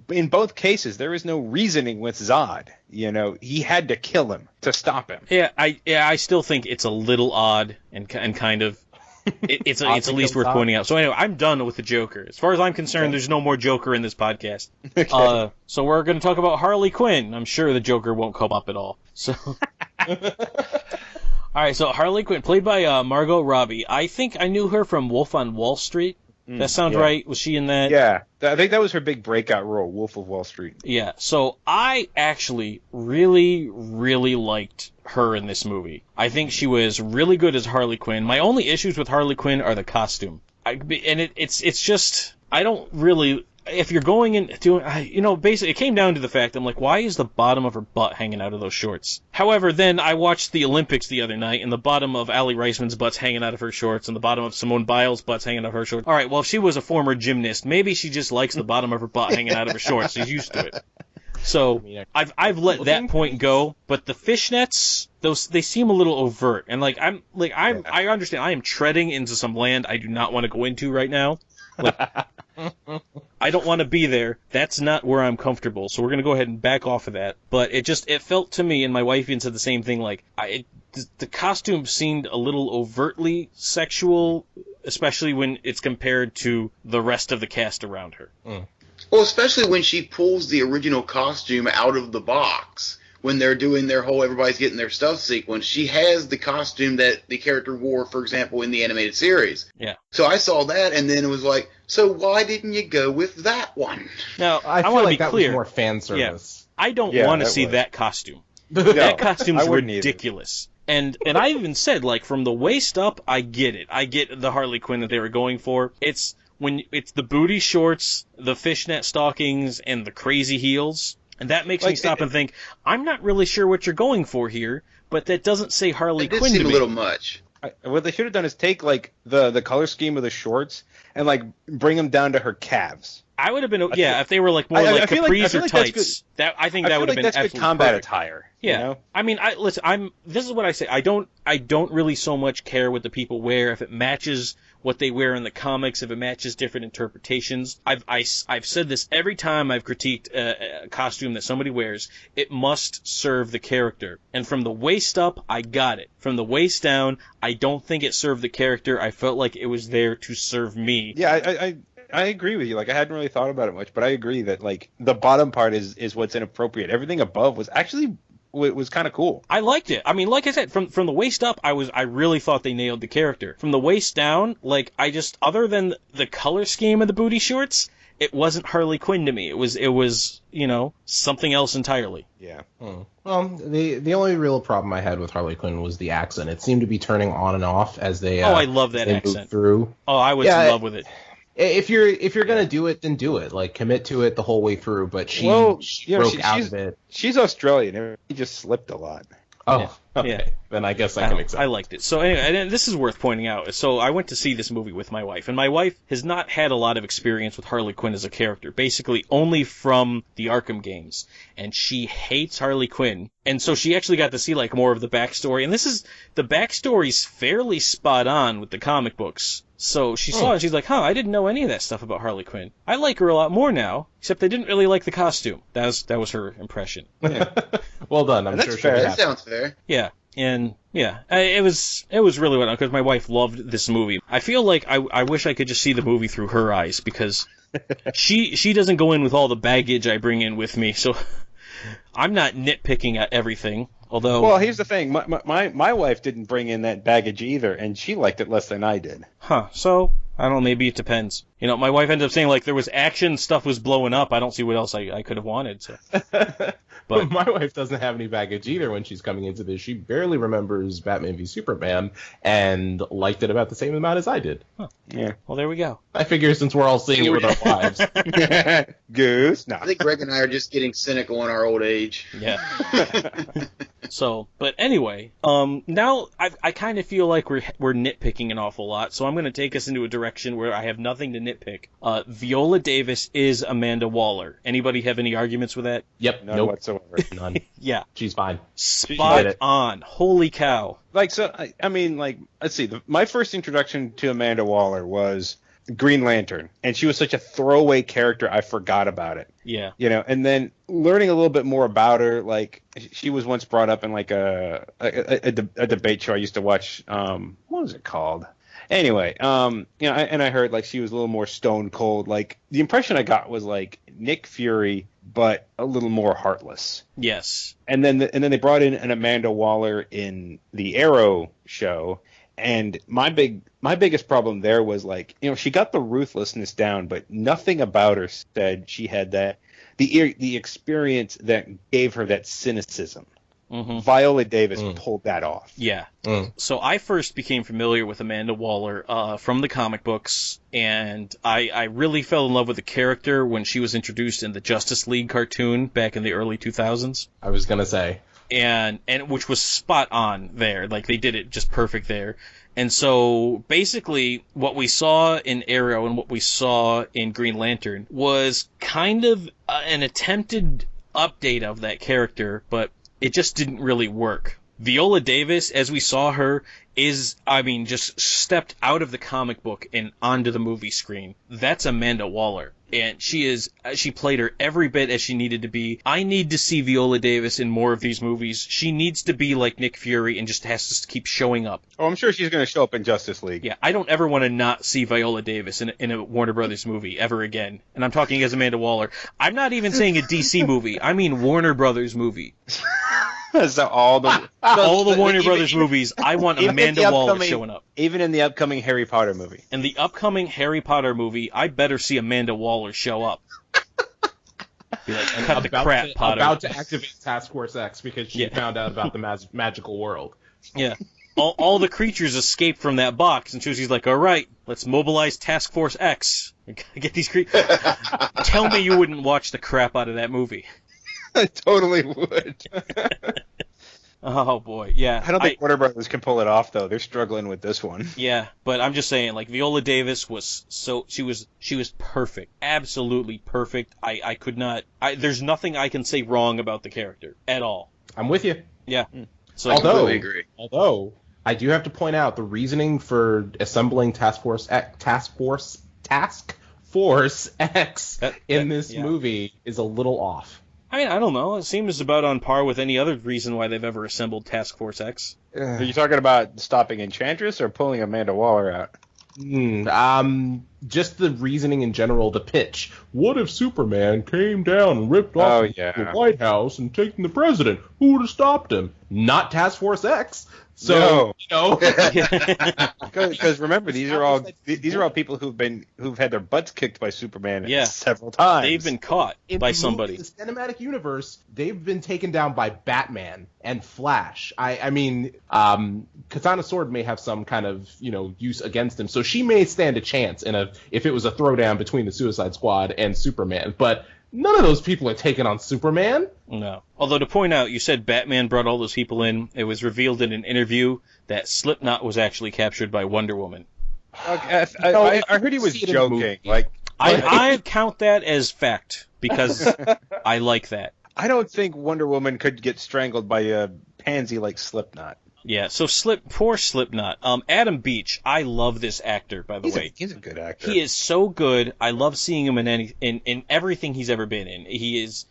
In both cases, there is no reasoning with Zod. He had to kill him to stop him. Yeah, I still think it's a little odd and kind of. It's at least worth pointing out. So anyway, I'm done with the Joker. As far as I'm concerned, there's no more Joker in this podcast. Okay. So we're going to talk about Harley Quinn. I'm sure the Joker won't come up at all. So, all right. So Harley Quinn, played by Margot Robbie. I think I knew her from Wolf on Wall Street. That sounds right. Was she in that? Yeah, I think that was her big breakout role, Wolf of Wall Street. Yeah. So I actually really, really liked her in this movie. I think she was really good as Harley Quinn. My only issues with Harley Quinn are the costume. It's just, I don't really, if you're going into, basically it came down to the fact, I'm like, why is the bottom of her butt hanging out of those shorts? However, then I watched the Olympics the other night, and the bottom of Allie Reisman's butt's hanging out of her shorts, and the bottom of Simone Biles' butt's hanging out of her shorts. All right, well, if she was a former gymnast, maybe she just likes the bottom of her butt hanging out of her shorts. She's used to it. So I've let that Looking point go, but the fishnets, they seem a little overt, and I understand I am treading into some land I do not want to go into right now. Like, I don't want to be there. That's not where I'm comfortable. So we're gonna go ahead and back off of that. But it felt to me, and my wife even said the same thing. Like the costume seemed a little overtly sexual, especially when it's compared to the rest of the cast around her. Well, especially when she pulls the original costume out of the box. When they're doing their whole everybody's getting their stuff sequence, she has the costume that the character wore, for example, in the animated series. Yeah. So I saw that, and then it was like, so why didn't you go with that one? Now, I feel want to like be that clear. was more fan service. I don't Yeah, want to that see was. that costume. No, That costume's I wouldn't either. ridiculous. And I even said, like, from the waist up, I get it. I get the Harley Quinn that they were going for. It's the booty shorts, the fishnet stockings, and the crazy heels. And that makes me stop and think, I'm not really sure what you're going for here, but that doesn't say Harley It did Quinn to seem me. a little much. What they should have done is take like the color scheme of the shorts and like bring them down to her calves. I would have been, if they were like more like feel capris I feel or like that's tights. I think I that feel would have like been that's good absolutely combat perfect. attire. Yeah, You know? I mean, this is what I say. I don't really so much care what the people wear if it matches what they wear in the comics, if it matches different interpretations. I've said this every time I've critiqued a costume that somebody wears. It must serve the character, and from the waist up, I got it. From the waist down, I don't think it served the character. I felt like it was there to serve me. Yeah, I agree with you. Like I hadn't really thought about it much, but I agree that like the bottom part is what's inappropriate. Everything above was actually was kind of cool. I liked it. I mean, like I said, from the waist up, I really thought they nailed the character. From the waist down, like other than the color scheme of the booty shorts, it wasn't Harley Quinn to me. It was something else entirely. Yeah. Well, the only real problem I had with Harley Quinn was the accent. It seemed to be turning on and off as they I love that they accent. moved through. Oh, I was in love with it. If you're gonna do it, then do it. Like commit to it the whole way through. But she broke out of it. She's Australian. He just slipped a lot. Oh, okay. Yeah. Then I guess I can accept. I liked it. So anyway, and this is worth pointing out. So I went to see this movie with my wife, and my wife has not had a lot of experience with Harley Quinn as a character, basically only from the Arkham games, and she hates Harley Quinn. And so she actually got to see like more of the backstory, and the backstory's fairly spot on with the comic books. So she saw it and she's like, I didn't know any of that stuff about Harley Quinn. I like her a lot more now, except I didn't really like the costume. That was her impression. Yeah. Well done. I'm That's sure fair. she'll be That happy. sounds fair. Yeah. And yeah, it was really well done because my wife loved this movie. I feel like I wish I could just see the movie through her eyes because she doesn't go in with all the baggage I bring in with me. So I'm not nitpicking at everything. Although, Well, here's the thing. My wife didn't bring in that baggage either, and she liked it less than I did. so I don't know. Maybe it depends. My wife ended up saying like there was action, stuff was blowing up. I don't see what else I could have wanted. So. But my wife doesn't have any baggage either when she's coming into this. She barely remembers Batman v Superman and liked it about the same amount as I did. Yeah. Well, there we go. I figure since we're all seeing it with our wives. Goose. No. I think Greg and I are just getting cynical in our old age. Yeah. So, but anyway, now I kind of feel like we're nitpicking an awful lot, so I'm going to take us into a direction where I have nothing to nitpick. Viola Davis is Amanda Waller. Anybody have any arguments with that? Yep. None Nope. whatsoever. None. Yeah. She's fine. Spot did it. on. Holy cow. Like, so, I mean, like, let's see. My first introduction to Amanda Waller was Green Lantern, and she was such a throwaway character, I forgot about it. Yeah. And then learning a little bit more about her, like, she was once brought up in, like, a debate show I used to watch. What was it called? Anyway, and I heard, like, she was a little more stone cold. Like, the impression I got was, like, Nick Fury, but a little more heartless. Yes. And then they brought in an Amanda Waller in the Arrow show, and my biggest problem there was like, she got the ruthlessness down, but nothing about her said she had that the experience that gave her that cynicism. Mm-hmm. Viola Davis pulled that off. Yeah. So I first became familiar with Amanda Waller from the comic books, and I really fell in love with the character when she was introduced in the Justice League cartoon back in the early 2000s. I was gonna say. And which was spot on there. Like, they did it just perfect there. And so, basically, what we saw in Arrow and what we saw in Green Lantern was kind of an attempted update of that character, but it just didn't really work. Viola Davis, as we saw her, just stepped out of the comic book and onto the movie screen. That's Amanda Waller. And she played her every bit as she needed to be. I need to see Viola Davis in more of these movies. She needs to be like Nick Fury and just has to keep showing up. Oh, I'm sure she's going to show up in Justice League. Yeah, I don't ever want to not see Viola Davis in a Warner Brothers movie ever again. And I'm talking as Amanda Waller. I'm not even saying a DC movie. I mean Warner Brothers movie. So all the Warner Brothers movies, I want Amanda Waller showing up. Even in the upcoming Harry Potter movie. In the upcoming Harry Potter movie, I better see Amanda Waller show up. Be like, cut the crap, Potter. About to activate Task Force X because she found out about the magical world. Yeah. All the creatures escaped from that box, and she's like, all right, let's mobilize Task Force X. Get these creatures. Tell me you wouldn't watch the crap out of that movie. I totally would. Oh boy, yeah. I don't think Warner Brothers can pull it off though. They're struggling with this one. Yeah, but I'm just saying, like, Viola Davis was she was perfect, absolutely perfect. I could not. There's nothing I can say wrong about the character at all. I'm with you. Yeah. So although I do have to point out the reasoning for assembling Task Force X in this movie is a little off. I mean, I don't know. It seems about on par with any other reason why they've ever assembled Task Force X. Are you talking about stopping Enchantress or pulling Amanda Waller out? Just the reasoning in general, the pitch. What if Superman came down and ripped off the White House and taken the president? Who would have stopped him? Not Task Force X. So, because remember, these are all people who've had their butts kicked by Superman several times. They've been caught by somebody. In the cinematic universe, they've been taken down by Batman and Flash. I mean, Katana's sword may have some kind of use against him, so she may stand a chance if it was a throwdown between the Suicide Squad and Superman, but. None of those people are taking on Superman. No. Although to point out, you said Batman brought all those people in. It was revealed in an interview that Slipknot was actually captured by Wonder Woman. Okay, I heard he was joking. Like I count that as fact because I like that. I don't think Wonder Woman could get strangled by a pansy like Slipknot. Yeah, so poor Slipknot. Adam Beach, I love this actor, by the way. He's a good actor. He is so good. I love seeing him in everything he's ever been in. He is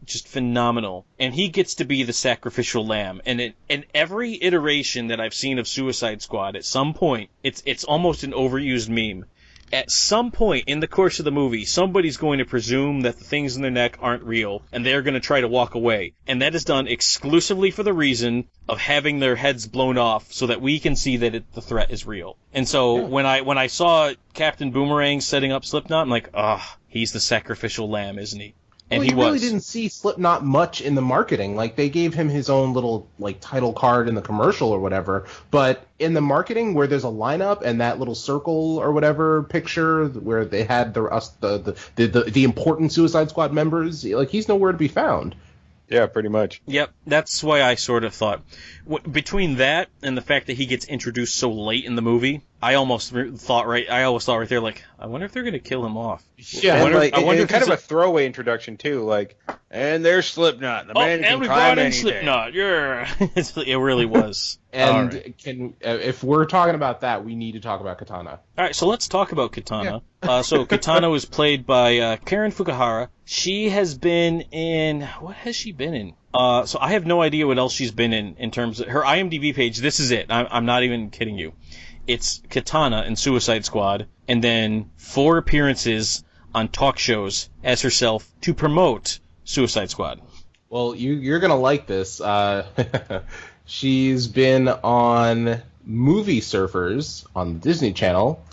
just phenomenal. And he gets to be the sacrificial lamb. And in every iteration that I've seen of Suicide Squad, at some point, it's almost an overused meme. At some point in the course of the movie, somebody's going to presume that the things in their neck aren't real, and they're going to try to walk away. And that is done exclusively for the reason of having their heads blown off so that we can see that the threat is real. And so when I saw Captain Boomerang setting up Slipknot, I'm like, he's the sacrificial lamb, isn't he? And you really didn't see Slipknot much in the marketing. Like, they gave him his own little, title card in the commercial or whatever. But in the marketing, where there's a lineup and that little circle or whatever picture where they had the important Suicide Squad members, he's nowhere to be found. Yeah, pretty much. Yep, that's why I sort of thought. Between that and the fact that he gets introduced so late in the movie, I always thought right there, I wonder if they're going to kill him off. Yeah, I wonder if kind of a throwaway introduction, too, and there's Slipknot, the man who can climb anything. Slipknot, yeah. It really was. And if we're talking about that, we need to talk about Katana. All right, so let's talk about Katana. Yeah. So Katana was played by Karen Fukuhara. She has been in... What has she been in? So I have no idea what else she's been in terms of... Her IMDb page, this is it. I'm not even kidding you. It's Katana in Suicide Squad, and then 4 appearances on talk shows as herself to promote Suicide Squad. Well, you're going to like this. She's been on Movie Surfers on the Disney Channel.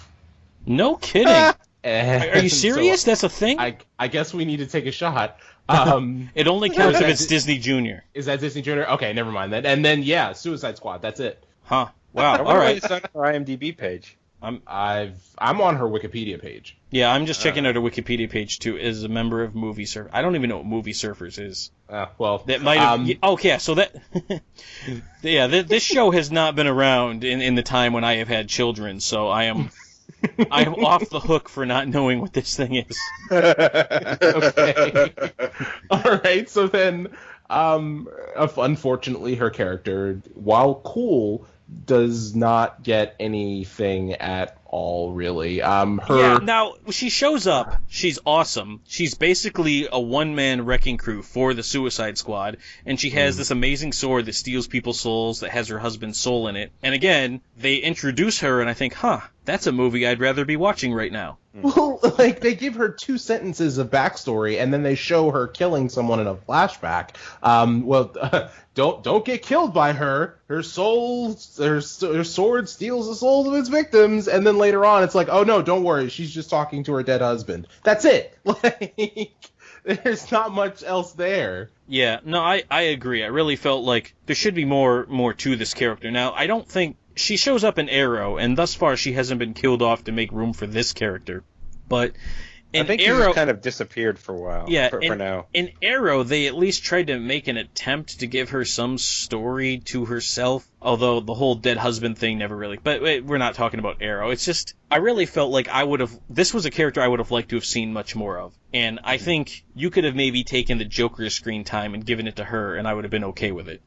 No kidding. Are you serious? So, that's a thing? I guess we need to take a shot. It only counts if it's Disney Junior. Is that Disney Junior? Okay, never mind then. And then, Suicide Squad. That's it. Huh. Wow. All right. It's on her IMDb page. I'm on her Wikipedia page. Yeah, I'm just checking out her Wikipedia page too. As a member of Movie Surfers, I don't even know what Movie Surfers is. Well, that might have. Okay, so that. This show has not been around in the time when I have had children, so I am. I'm off the hook for not knowing what this thing is. Okay. All right. So then, unfortunately, her character, while cool, does not get anything at all, really. Yeah, now, she shows up. She's awesome. She's basically a one-man wrecking crew for the Suicide Squad, and she has this amazing sword that steals people's souls, that has her husband's soul in it. And again, they introduce her, and I think, that's a movie I'd rather be watching right now. Well, like, they give her 2 sentences of backstory, and then they show her killing someone in a flashback. Don't get killed by her. Her sword steals the souls of its victims, and then later on, it's like, oh no, don't worry, she's just talking to her dead husband. That's it. Like, there's not much else there. Yeah, no, I agree. I really felt like there should be more to this character. Now, I don't think she shows up in Arrow, and thus far she hasn't been killed off to make room for this character. But in I think Arrow, she's kind of disappeared for a while. Yeah, for now. In Arrow, they at least tried to make an attempt to give her some story to herself, although the whole dead husband thing never really... But wait, we're not talking about Arrow. It's just, I really felt like this was a character I would have liked to have seen much more of. And I think you could have maybe taken the Joker's screen time and given it to her, and I would have been okay with it.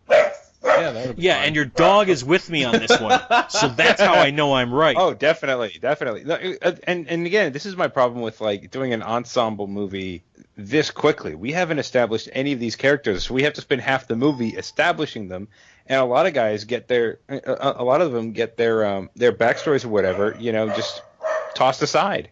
Yeah, and your dog is with me on this one, so that's how I know I'm right. Oh, definitely. No, and again, this is my problem with like doing an ensemble movie this quickly. We haven't established any of these characters, so we have to spend half the movie establishing them. And a lot of guys get a lot of them get their backstories or whatever, just tossed aside.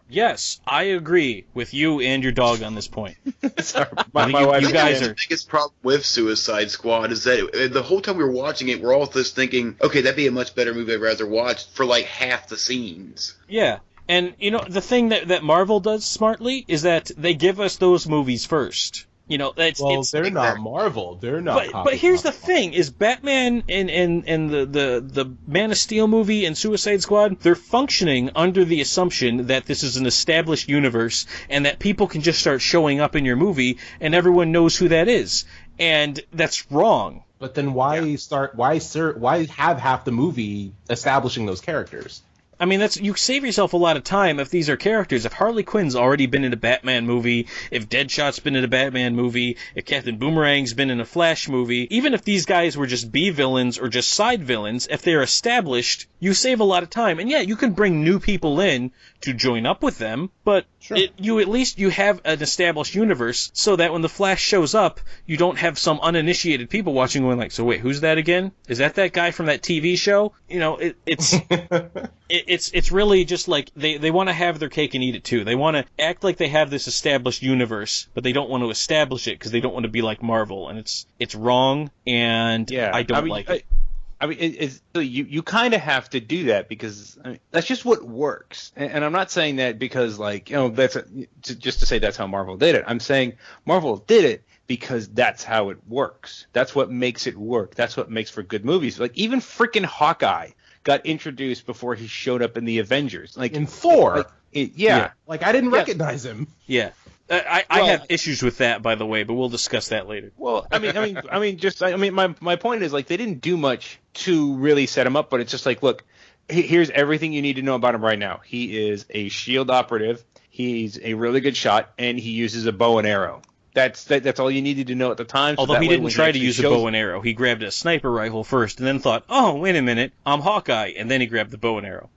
Yes, I agree with you and your dog on this point. Sorry, my wife, you guys are... The biggest problem with Suicide Squad is that the whole time we were watching it, we're all just thinking, okay, that'd be a much better movie I'd rather watch for like half the scenes. Yeah, and the thing that Marvel does smartly is that they give us those movies first. They're not Marvel. They're not. But here's the thing: is Batman and the Man of Steel movie and Suicide Squad, they're functioning under the assumption that this is an established universe and that people can just start showing up in your movie and everyone knows who that is, and that's wrong. But then why have half the movie establishing those characters? I mean, you save yourself a lot of time if these are characters. If Harley Quinn's already been in a Batman movie, if Deadshot's been in a Batman movie, if Captain Boomerang's been in a Flash movie, even if these guys were just B-villains or just side villains, if they're established, you save a lot of time. And yeah, you can bring new people in to join up with them, but sure. You have an established universe so that when the Flash shows up, you don't have some uninitiated people watching going like, so wait, who's that again? Is that guy from that TV show? It's really just like they want to have their cake and eat it too. They want to act like they have this established universe, but they don't want to establish it because they don't want to be like Marvel, and it's wrong, and I don't like it. You kind of have to do that because that's just what works, and I'm not saying that because just to say that's how Marvel did it. I'm saying Marvel did it because that's how it works. That's what makes it work. That's what makes for good movies. Like even freaking Hawkeye got introduced before he showed up in the Avengers. Like in Thor. Yeah. Like I didn't recognize him. Yeah. I have issues with that, by the way, but we'll discuss that later. Well, my point is like they didn't do much to really set him up, but it's just like, look, here's everything you need to know about him right now. He is a SHIELD operative. He's a really good shot, and he uses a bow and arrow. That's all you needed to know at the time. Although he didn't try to use a bow and arrow. He grabbed a sniper rifle first and then thought, oh, wait a minute, I'm Hawkeye. And then he grabbed the bow and arrow.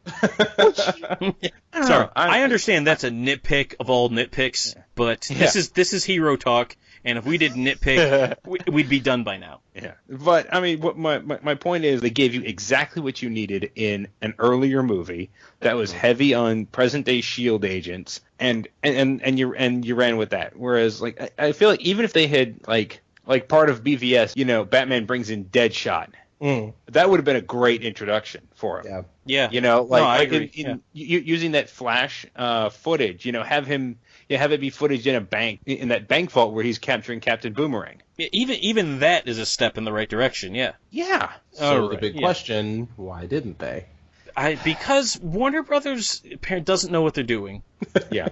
Sorry, I understand that's a nitpick of all nitpicks, but this is hero talk. And if we didn't nitpick, we'd be done by now. Yeah, but I mean, what my point is, they gave you exactly what you needed in an earlier movie that was heavy on present day SHIELD agents, and you ran with that. Whereas, like, I feel like even if they had like part of BVS, Batman brings in Deadshot. That would have been a great introduction for him. Yeah. I agree. Using that flash footage, have it be footage in a bank, in that bank vault where he's capturing Captain Boomerang. Yeah, even that is a step in the right direction. Yeah. Yeah. So the big question: why didn't they? Because Warner Brothers doesn't know what they're doing. Yeah.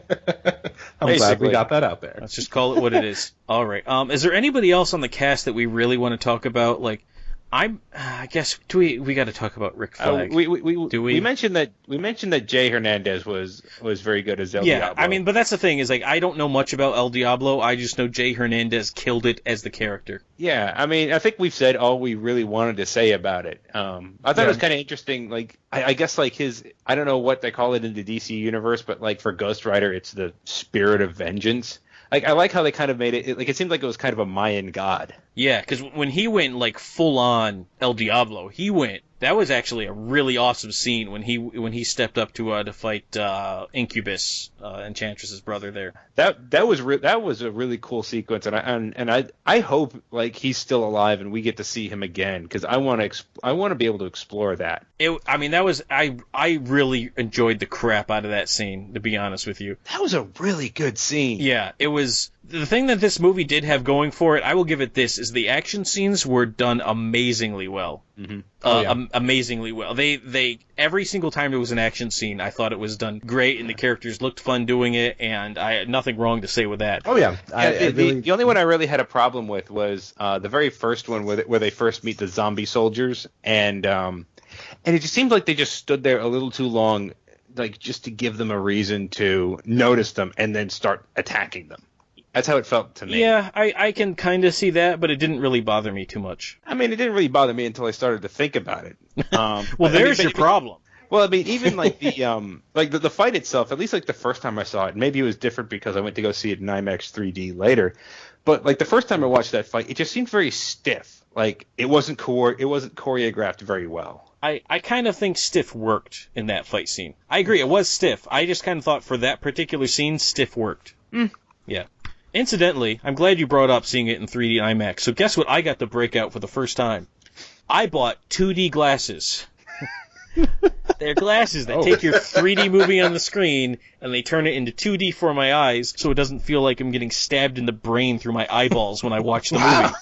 I'm glad we got that out there. Let's just call it what it is. All right. Is there anybody else on the cast that we really want to talk about? Like, I guess we got to talk about Rick Flag. We mentioned that Jay Hernandez was very good as El Diablo. I mean, but that's the thing is like I don't know much about El Diablo. I just know Jay Hernandez killed it as the character. Yeah, I mean, I think we've said all we really wanted to say about it. I thought it was kind of interesting. Like, I guess like I don't know what they call it in the DC universe, but like for Ghost Rider, it's the spirit of vengeance. Like, I like how they kind of made it, like, it seemed like it was kind of a Mayan god. Yeah, because when he went, like, full-on El Diablo, that was actually a really awesome scene when he stepped up to fight Incubus, Enchantress's brother there. That was a really cool sequence, and I hope, like, he's still alive and we get to see him again, because I want to be able to explore that. I really enjoyed the crap out of that scene, to be honest with you. That was a really good scene. Yeah, it was. The thing that this movie did have going for it, I will give it this, is the action scenes were done amazingly well. Mm-hmm. Amazingly well. They every single time there was an action scene, I thought it was done great, and the characters looked fun doing it, and I had nothing wrong to say with that. Oh yeah. The only one I really had a problem with was the very first one where they first meet the zombie soldiers, and it just seemed like they just stood there a little too long, like just to give them a reason to notice them and then start attacking them. That's how it felt to me. Yeah, I can kind of see that, but it didn't really bother me too much. I mean, it didn't really bother me until I started to think about it. Well, there's your problem. Well, I mean, even like the fight itself, at least like the first time I saw it, maybe it was different because I went to go see it in IMAX 3D later, but like the first time I watched that fight, it just seemed very stiff. Like it wasn't choreographed very well. I kind of think stiff worked in that fight scene. I agree, it was stiff. I just kind of thought for that particular scene, stiff worked. Yeah. Incidentally, I'm glad you brought up seeing it in 3D IMAX. So guess what I got to break out for the first time? I bought 2D glasses. They're glasses that take your 3D movie on the screen and they turn it into 2D for my eyes so it doesn't feel like I'm getting stabbed in the brain through my eyeballs when I watch the movie.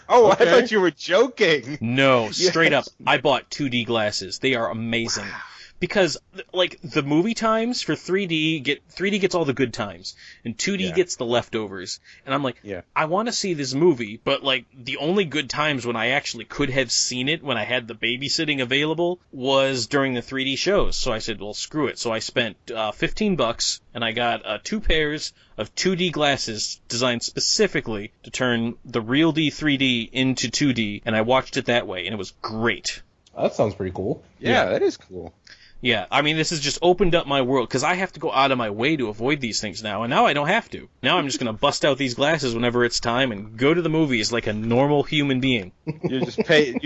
Oh, okay. I thought you were joking. No, straight up. I bought 2D glasses. They are amazing. Wow. Because, like, the movie times for 3D gets all the good times, and 2D gets the leftovers. And I'm like, I want to see this movie, but, like, the only good times when I actually could have seen it when I had the babysitting available was during the 3D shows. So I said, well, screw it. So I spent $15, and I got 2 pairs of 2D glasses designed specifically to turn the real 3D into 2D, and I watched it that way, and it was great. That sounds pretty cool. Yeah, that is cool. Yeah, I mean, this has just opened up my world, because I have to go out of my way to avoid these things now, and now I don't have to. Now I'm just going to bust out these glasses whenever it's time and go to the movies like a normal human being. You just pay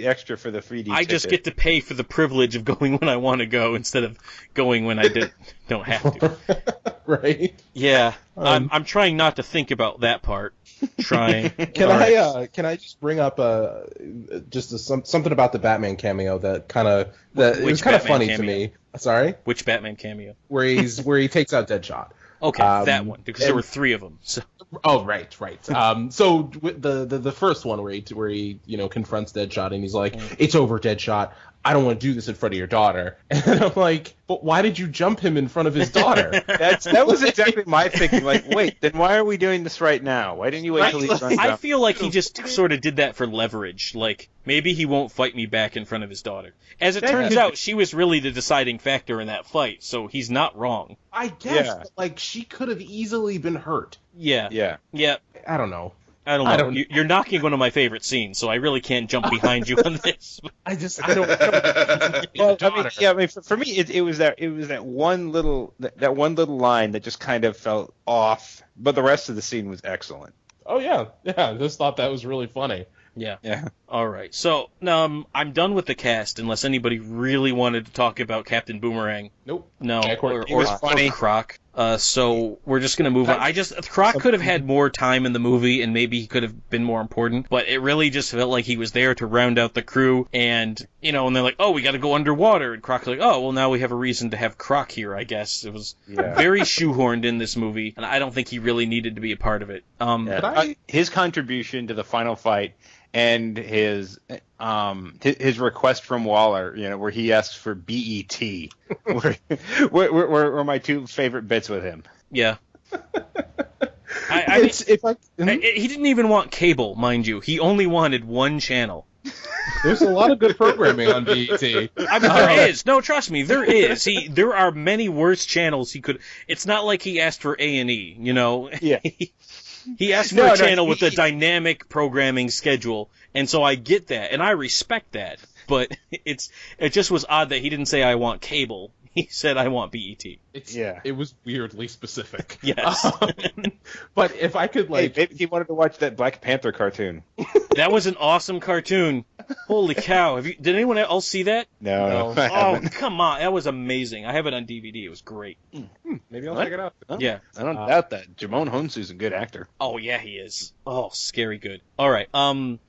extra for the 3D I just get to pay for the privilege of going when I want to go instead of going when I don't have to. Right? Yeah, I'm trying not to think about that part. Trying. Can I just bring up something about the Batman cameo that it was kind of funny to me. Sorry? Which Batman cameo? Where he takes out Deadshot. Okay, that one, because there were 3 of them. So. Oh, right. So the first one where he confronts Deadshot and he's like, "It's over, Deadshot. I don't want to do this in front of your daughter." And I'm like, but why did you jump him in front of his daughter? That was exactly my thinking. Like, wait, then why are we doing this right now? Why didn't you wait till he's done? I feel like he just sort of did that for leverage. Like, maybe he won't fight me back in front of his daughter. As it turns out, she was really the deciding factor in that fight, so he's not wrong. I guess, but, like, she could have easily been hurt. Yeah. I don't know. You're knocking one of my favorite scenes, so I really can't jump behind you on this. I don't. For me, it was that one little line that just kind of felt off, but the rest of the scene was excellent. Oh yeah. I just thought that was really funny. Yeah. All right. So, I'm done with the cast unless anybody really wanted to talk about Captain Boomerang. Nope. No. Or Croc. So we're just gonna move on. Croc could have had more time in the movie, and maybe he could have been more important. But it really just felt like he was there to round out the crew, and and they're like, "Oh, we got to go underwater," and Croc's like, "Oh, well, now we have a reason to have Croc here." I guess it was very shoehorned in this movie, and I don't think he really needed to be a part of it. His contribution to the final fight and his request from Waller, where he asks for BET, were my 2 favorite bits with him. Yeah. He didn't even want cable, mind you. He only wanted one channel. There's a lot of good programming on BET. I mean, there is. No, trust me, there is. There are many worse channels he could. It's not like he asked for A&E, you know. Yeah. He asked for a channel with a dynamic programming schedule, and so I get that, and I respect that. But it just was odd that he didn't say I want cable. He said I want BET. It was weirdly specific. Yes. But if I could, like... Hey, maybe he wanted to watch that Black Panther cartoon. That was an awesome cartoon. Holy cow. Did anyone else see that? No. Oh, come on. That was amazing. I have it on DVD. It was great. Maybe I'll check it out. Oh, yeah. I don't doubt that. Jamon Honsu's a good actor. Oh, yeah, he is. Oh, scary good. All right.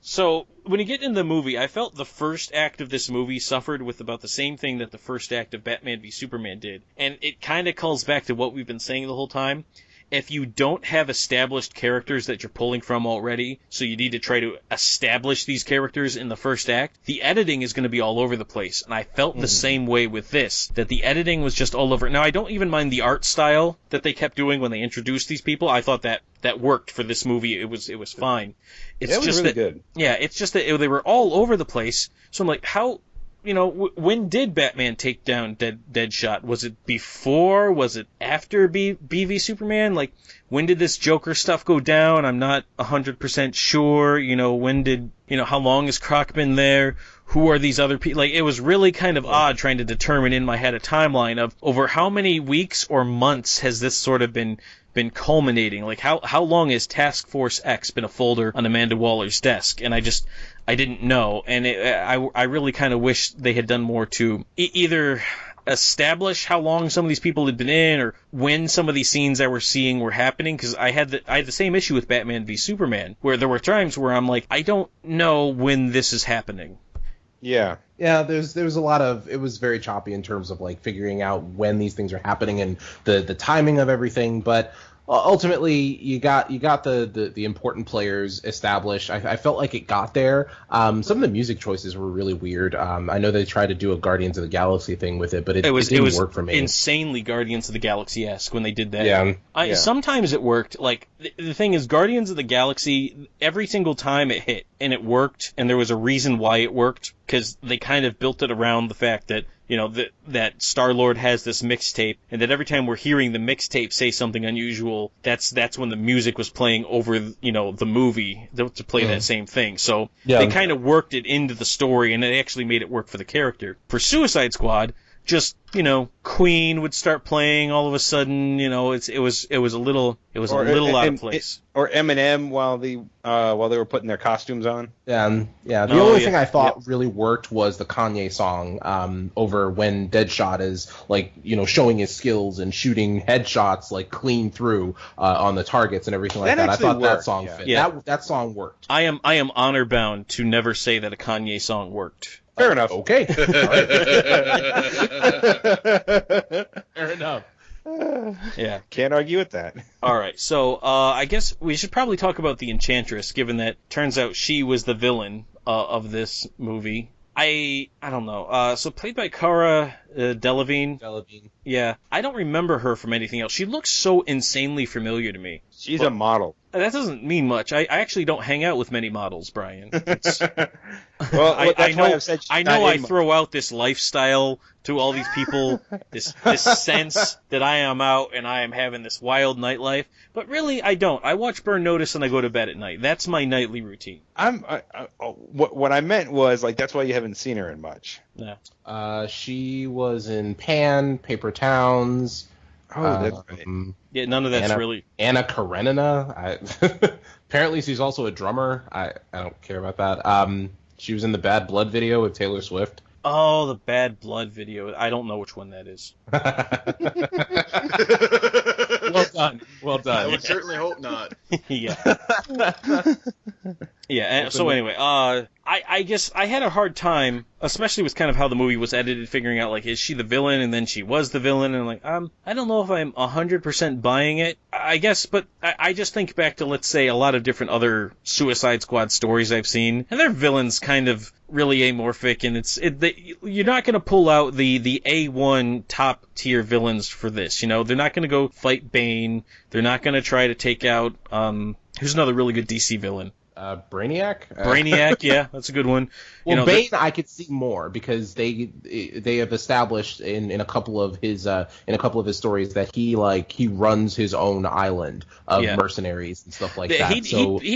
So when you get into the movie, I felt the first act of this movie suffered with about the same thing that the first act of Batman v Superman did. And it kind of calls back to what we've been saying the whole time. If you don't have established characters that you're pulling from already, so you need to try to establish these characters in the first act, the editing is going to be all over the place. And I felt the same way with this, that the editing was just all over. Now, I don't even mind the art style that they kept doing when they introduced these people. I thought that worked for this movie. It was fine. It was really good. Yeah, it's just that they were all over the place. So I'm like, how... You know, when did Batman take down Deadshot? Was it before? Was it after BV Superman? Like, when did this Joker stuff go down? I'm not 100% sure. You know, how long has Croc been there? Who are these other people? Like, it was really kind of odd trying to determine in my head a timeline of over how many weeks or months has this sort of been culminating. Like, how long has Task Force X been a folder on Amanda Waller's desk? And I didn't know, and I really kind of wish they had done more to either establish how long some of these people had been in, or when some of these scenes I were seeing were happening. Because I had the same issue with Batman v Superman, where there were times where I'm like, I don't know when this is happening. Yeah, there was a lot of, it was very choppy in terms of like figuring out when these things are happening and the timing of everything, but ultimately you got the important players established. I felt like it got there. Some of the music choices were really weird. I know they tried to do a Guardians of the Galaxy thing with it, but it didn't work for me. Insanely Guardians of the Galaxy-esque when they did that. Yeah. Sometimes it worked. Like, the thing is, Guardians of the Galaxy, every single time it hit, and it worked, and there was a reason why it worked, because they kind of built it around the fact that, you know, that Star-Lord has this mixtape, and that every time we're hearing the mixtape say something unusual, that's when the music was playing over, you know, the movie to play that same thing. So they kind of worked it into the story, and it actually made it work for the character. For Suicide Squad, just, you know, Queen would start playing all of a sudden, you know, it was a little out of place. Or Eminem while they were putting their costumes on. The only thing I thought really worked was the Kanye song over when Deadshot is, like, you know, showing his skills and shooting headshots like clean through on the targets and everything like that. I thought that song fit. Yeah. That song worked. I am honor bound to never say that a Kanye song worked. Fair enough. Okay. Fair enough. Yeah. Can't argue with that. All right. So I guess we should probably talk about the Enchantress, given that turns out she was the villain of this movie. I don't know. So played by Cara Delevingne. Yeah. I don't remember her from anything else. She looks so insanely familiar to me. She's a model. That doesn't mean much. I actually don't hang out with many models, Brian. Well, I know I throw out this lifestyle to all these people, this sense that I am out and I am having this wild nightlife, but really I don't. I watch Burn Notice and I go to bed at night. That's my nightly routine. What I meant was, like, that's why you haven't seen her in much. Yeah. She was in Pan, Paper Towns. Oh, that's right. Yeah, none of that's really... Anna Karenina. Apparently she's also a drummer. I don't care about that. She was in the Bad Blood video with Taylor Swift. Oh, the Bad Blood video. I don't know which one that is. Well done. I would certainly hope not. Yeah. Yeah, and so anyway, I guess I had a hard time, especially with kind of how the movie was edited, figuring out, like, is she the villain, and then she was the villain, and like, I don't know if I'm 100% buying it, I guess, but I just think back to, let's say, a lot of different other Suicide Squad stories I've seen, and their villains kind of really amorphic, and you're not going to pull out the A1 top tier villains for this, you know, they're not going to go fight Bane mean, they're not going to try to take out, who's another really good DC villain? Brainiac? Brainiac, yeah, that's a good one. Well, Bane, I could see more because they have established in a couple of his stories that he runs his own island of mercenaries and stuff like that.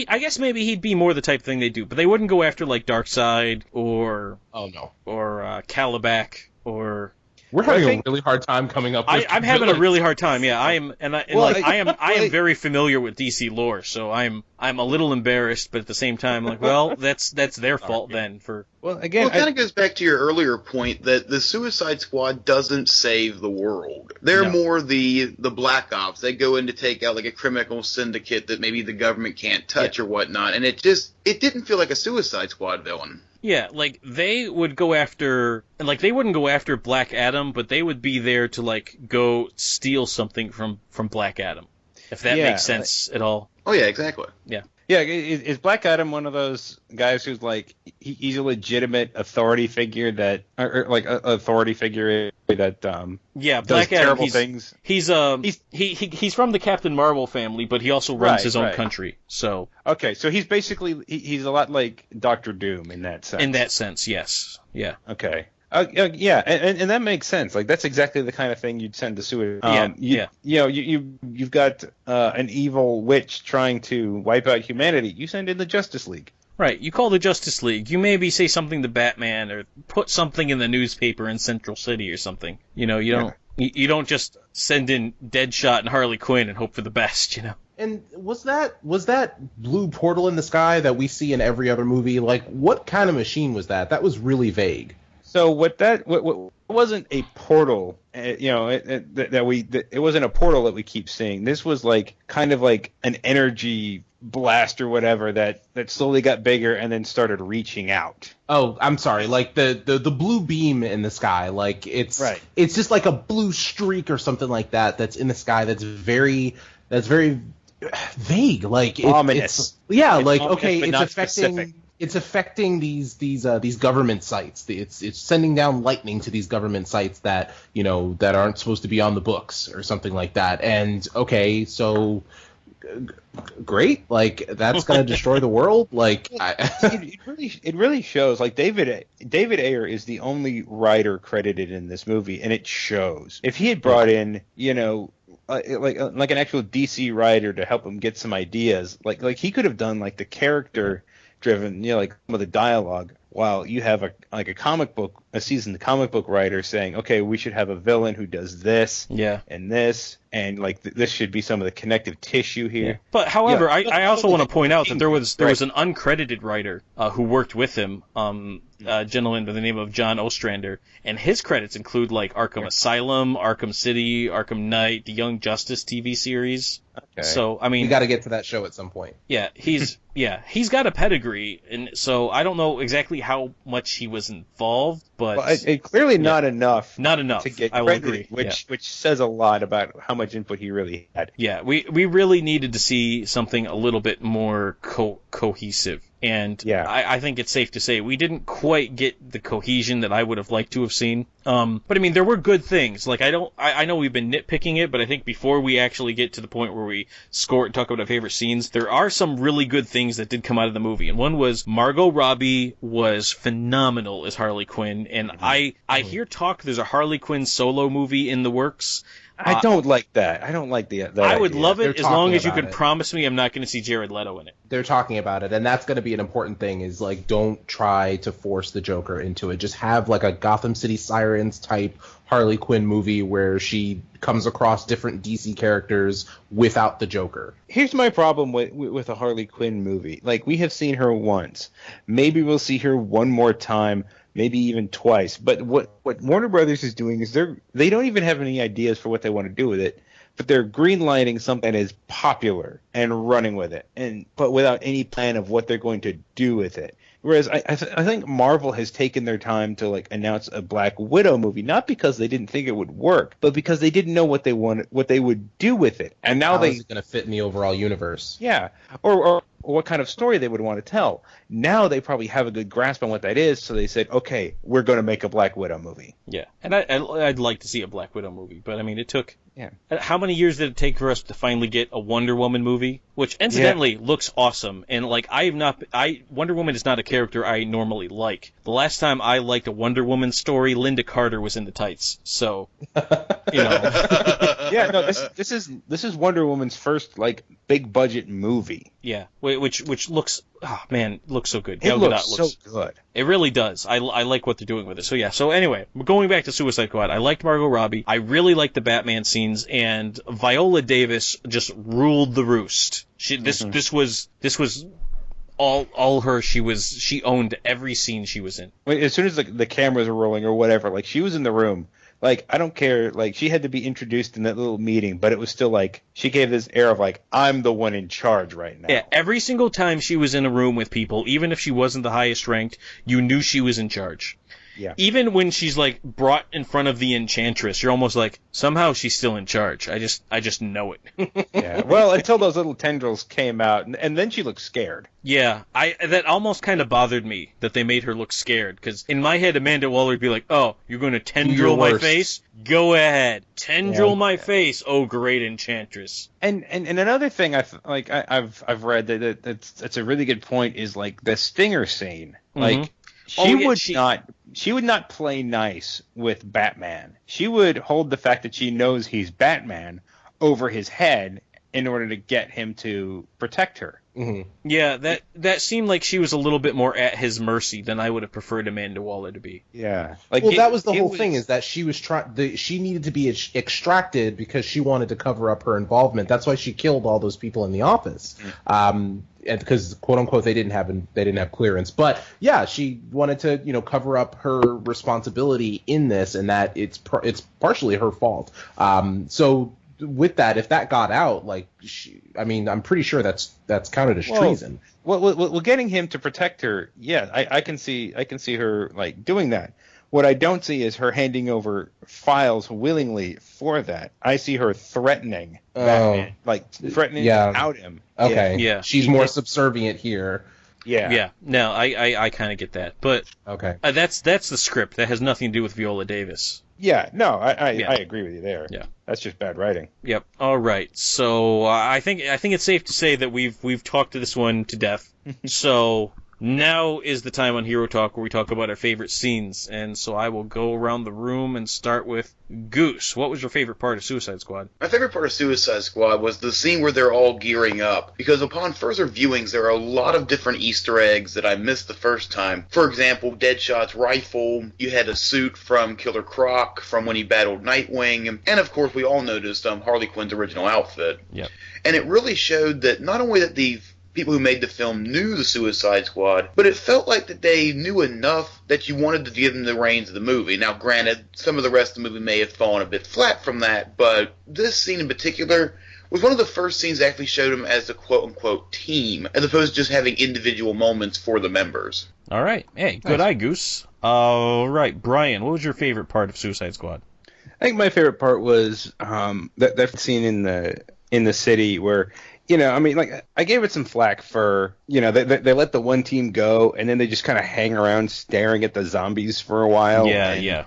I guess maybe he'd be more the type of thing they do, but they wouldn't go after like Darkseid or Calabac or. We're having a really hard time coming up with I'm having a really hard time, yeah. I am very familiar with DC lore, so I'm a little embarrassed, but at the same time, like, well, that's their fault then for. Well, again, it kind of goes back to your earlier point that the Suicide Squad doesn't save the world. They're more the black ops. They go in to take out like a criminal syndicate that maybe the government can't touch or whatnot, and it didn't feel like a Suicide Squad villain. Yeah, like, they would go after, like, they wouldn't go after Black Adam, but they would be there to, like, go steal something from Black Adam, if that makes sense at all. Oh, yeah, exactly. Yeah. Yeah, is Black Adam one of those guys who's, like, he's a legitimate authority figure that, or like, authority figure that, yeah, does Black Adam, terrible things? He's from the Captain Marvel family, but he also runs his own country, so. Okay, so he's basically, he's a lot like Doctor Doom in that sense. In that sense, yes. Yeah. Okay. Yeah, and that makes sense. Like, that's exactly the kind of thing you'd send to Suicide. You've got an evil witch trying to wipe out humanity. You send in the Justice League. Right. You call the Justice League. You maybe say something to Batman or put something in the newspaper in Central City or something. You know, you don't just send in Deadshot and Harley Quinn and hope for the best. You know. And was that blue portal in the sky that we see in every other movie? Like, what kind of machine was that? That was really vague. So what wasn't a portal, it wasn't a portal that we keep seeing. This was like kind of like an energy blast or whatever that slowly got bigger and then started reaching out. Oh, I'm sorry. Like the blue beam in the sky, like it's just like a blue streak or something like that that's in the sky that's very vague. Like ominous. It's affecting these government sites. It's sending down lightning to these government sites that that aren't supposed to be on the books or something like that. And so great, like that's gonna destroy the world. Like it really shows. Like David Ayer is the only writer credited in this movie, and it shows. If he had brought in like an actual DC writer to help him get some ideas, like he could have done like the character driven, like some of the dialogue, while you have a seasoned comic book writer saying, okay, we should have a villain who does this and this, and like this should be some of the connective tissue here. Yeah. But however, I also want to point out that there was an uncredited writer who worked with him, a gentleman by the name of John Ostrander, and his credits include like Arkham Asylum, Arkham City, Arkham Knight, the Young Justice TV series. Okay. So I mean, we got to get to that show at some point. Yeah, he's got a pedigree, and so I don't know exactly how much he was involved, but clearly not enough. Not enough. To get I will agree. Which says a lot about how much input he really had. Yeah, we really needed to see something a little bit more cohesive. And I think it's safe to say we didn't quite get the cohesion that I would have liked to have seen. But I mean, there were good things. Like I know we've been nitpicking it, but I think before we actually get to the point where we score it and talk about our favorite scenes, there are some really good things that did come out of the movie. And one was Margot Robbie was phenomenal as Harley Quinn. And I hear talk there's a Harley Quinn solo movie in the works. I don't like that. I don't like that I would idea. love it as long as you could promise me I'm not going to see Jared Leto in it. They're talking about it, and that's going to be an important thing, is like, don't try to force the Joker into it. Just have like a Gotham City Sirens type Harley Quinn movie where she comes across different DC characters without the Joker. Here's my problem with a Harley Quinn movie. Like, we have seen her once. Maybe we'll see her one more time. Maybe even twice. But what Warner Brothers is doing is they don't even have any ideas for what they want to do with it, but they're greenlighting something that is popular and running with it, but without any plan of what they're going to do with it. Whereas I think Marvel has taken their time to like announce a Black Widow movie, not because they didn't think it would work, but because they didn't know what they would do with it. And now is it going to fit in the overall universe? Yeah, or what kind of story they would want to tell. Now they probably have a good grasp on what that is, so they said, okay, we're going to make a Black Widow movie. Yeah, and I'd like to see a Black Widow movie, but I mean, it took Yeah. How many years did it take for us to finally get a Wonder Woman movie? Which, incidentally, looks awesome. And, like, Wonder Woman is not a character I normally like. The last time I liked a Wonder Woman story, Linda Carter was in the tights. So, you know. Yeah, no, this is Wonder Woman's first, like, big budget movie. Yeah, which looks, oh man, looks so good. It Gal looks Gadot so good. It really does. I like what they're doing with it. So yeah. So anyway, going back to Suicide Squad, I liked Margot Robbie. I really liked the Batman scenes, and Viola Davis just ruled the roost. This was all her. She owned every scene she was in. As soon as the cameras were rolling or whatever, like, she was in the room. Like, I don't care, like, she had to be introduced in that little meeting, but it was still like, she gave this air of like, I'm the one in charge right now. Yeah, every single time she was in a room with people, even if she wasn't the highest ranked, you knew she was in charge. Yeah. Even when she's, like, brought in front of the Enchantress, you're almost like, somehow she's still in charge. I just know it. Yeah. Well, until those little tendrils came out, and then she looked scared. Yeah, that almost kind of bothered me, that they made her look scared, because in my head, Amanda Waller would be like, oh, you're going to tendril my face? Go ahead. Tendril my face, oh great Enchantress. And another thing I've read that's a really good point is, like, the Stinger scene. Like, she would not play nice with Batman. She would hold the fact that she knows he's Batman over his head in order to get him to protect her. Mm-hmm. Yeah, that seemed like she was a little bit more at his mercy than I would have preferred Amanda Waller to be. Yeah. Well, that was the whole thing, is that she was she needed to be extracted because she wanted to cover up her involvement. That's why she killed all those people in the office. And because, quote unquote, they didn't have clearance. But yeah, she wanted to, cover up her responsibility in this, and that it's partially her fault. So with that, if that got out, like, I'm pretty sure that's counted as treason. Well, getting him to protect her, yeah, I can see her, like, doing that. What I don't see is her handing over files willingly for that. I see her threatening Batman, threatening to out him. Okay. Yeah. She's more subservient here. Yeah. Yeah. No, I kind of get that, but okay. That's the script. That has nothing to do with Viola Davis. Yeah. No, I agree with you there. Yeah. That's just bad writing. Yep. All right. So I think it's safe to say that we've talked to this one to death. So now is the time on Hero Talk where we talk about our favorite scenes, and so I will go around the room and start with Goose. What was your favorite part of Suicide Squad? My favorite part of Suicide Squad was the scene where they're all gearing up, because upon further viewings there are a lot of different Easter eggs that I missed the first time. For example, Deadshot's rifle, you had a suit from Killer Croc from when he battled Nightwing, and of course we all noticed Harley Quinn's original outfit. Yep. And it really showed that not only that the people who made the film knew the Suicide Squad, but it felt like that they knew enough that you wanted to give them the reins of the movie. Now, granted, some of the rest of the movie may have fallen a bit flat from that, but this scene in particular was one of the first scenes that actually showed them as a quote-unquote team, as opposed to just having individual moments for the members. All right. Hey, good eye, Goose. All right, Brian, what was your favorite part of Suicide Squad? I think my favorite part was that scene in the city where, I gave it some flack for, they let the one team go, and then they just kind of hang around staring at the zombies for a while. Yeah.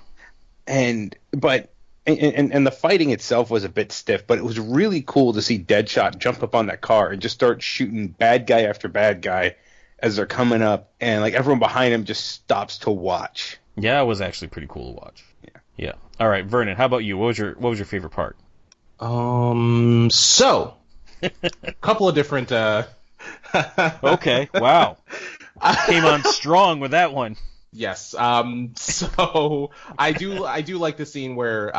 But the fighting itself was a bit stiff, but it was really cool to see Deadshot jump up on that car and just start shooting bad guy after bad guy as they're coming up, and, like, everyone behind him just stops to watch. Yeah, it was actually pretty cool to watch. Yeah. All right, Vernon, how about you? What was your favorite part? So, a couple of different. Okay. Wow. Came on strong with that one. Yes. So I do like the scene where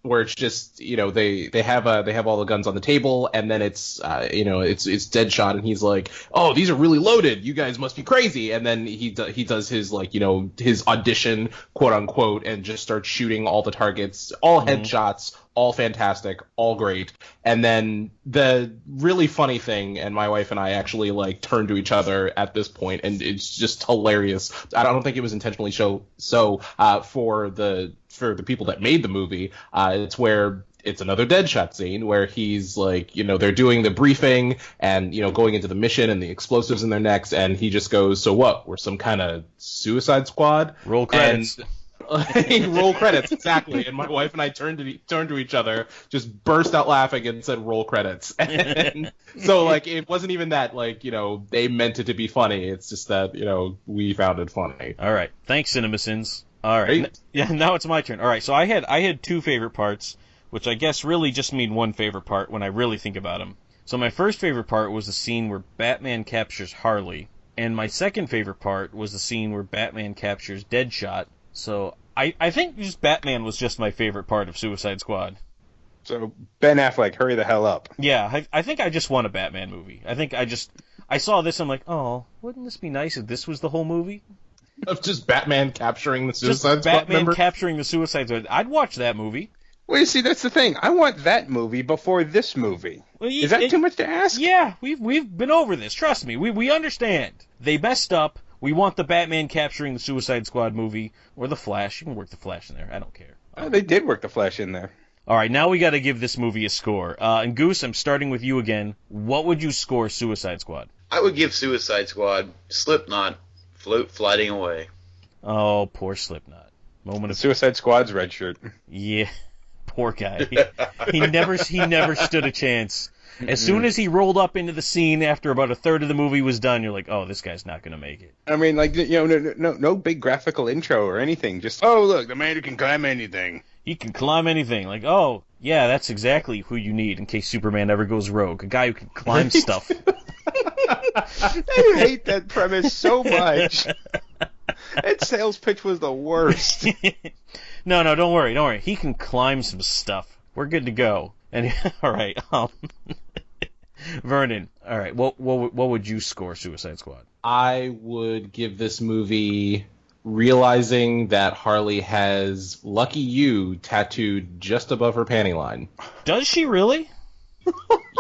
it's just, they have all the guns on the table, and then it's Deadshot, and he's like, oh, these are really loaded, you guys must be crazy, and then he does his, like, his audition, quote unquote, and just starts shooting all the targets, all headshots, all fantastic, all great. And then the really funny thing, and my wife and I actually, like, turned to each other at this point, and it's just hilarious. I don't think it was intentionally for the people that made the movie. It's where it's another Deadshot scene where he's like, they're doing the briefing and, going into the mission and the explosives in their necks, and he just goes, so what? We're some kind of Suicide Squad? Roll credits. Roll credits, exactly. And my wife and I turned to each other, just burst out laughing and said roll credits. And so like it wasn't even that like, they meant it to be funny. It's just that, we found it funny. All right. Thanks, CinemaSins. All right. Yeah, now it's my turn. All right. So I had two favorite parts, which I guess really just mean one favorite part when I really think about them. So my first favorite part was the scene where Batman captures Harley, and my second favorite part was the scene where Batman captures Deadshot. So I think just Batman was just my favorite part of Suicide Squad. So Ben Affleck, hurry the hell up. Yeah, I think I just want a Batman movie. I saw this, I'm like, oh, wouldn't this be nice if this was the whole movie? Of just Batman capturing the Suicide Squad Batman member? capturing the Suicide Squad. I'd watch that movie. Well, you see, that's the thing. I want that movie before this movie. Well, Is that too much to ask? Yeah, we've been over this. Trust me, we understand. They messed up. We want the Batman capturing the Suicide Squad movie, or the Flash. You can work the Flash in there. I don't care. Oh, they did work the Flash in there. All right, now we got to give this movie a score. And Goose, I'm starting with you again. What would you score Suicide Squad? I would give Suicide Squad Slipknot floating away. Oh, poor Slipknot. Moment of Suicide Squad's red shirt. Yeah. Poor guy. He never stood a chance. As soon as he rolled up into the scene after about a third of the movie was done, you're like, oh, this guy's not going to make it. I mean, like, no big graphical intro or anything. Just, oh, look, the man who can climb anything. He can climb anything. Like, oh, yeah, that's exactly who you need in case Superman ever goes rogue. A guy who can climb stuff. I hate that premise so much. That sales pitch was the worst. No, don't worry. He can climb some stuff. We're good to go. And all right, Vernon. All right, what would you score Suicide Squad? I would give this movie realizing that Harley has "Lucky You" tattooed just above her panty line. Does she really?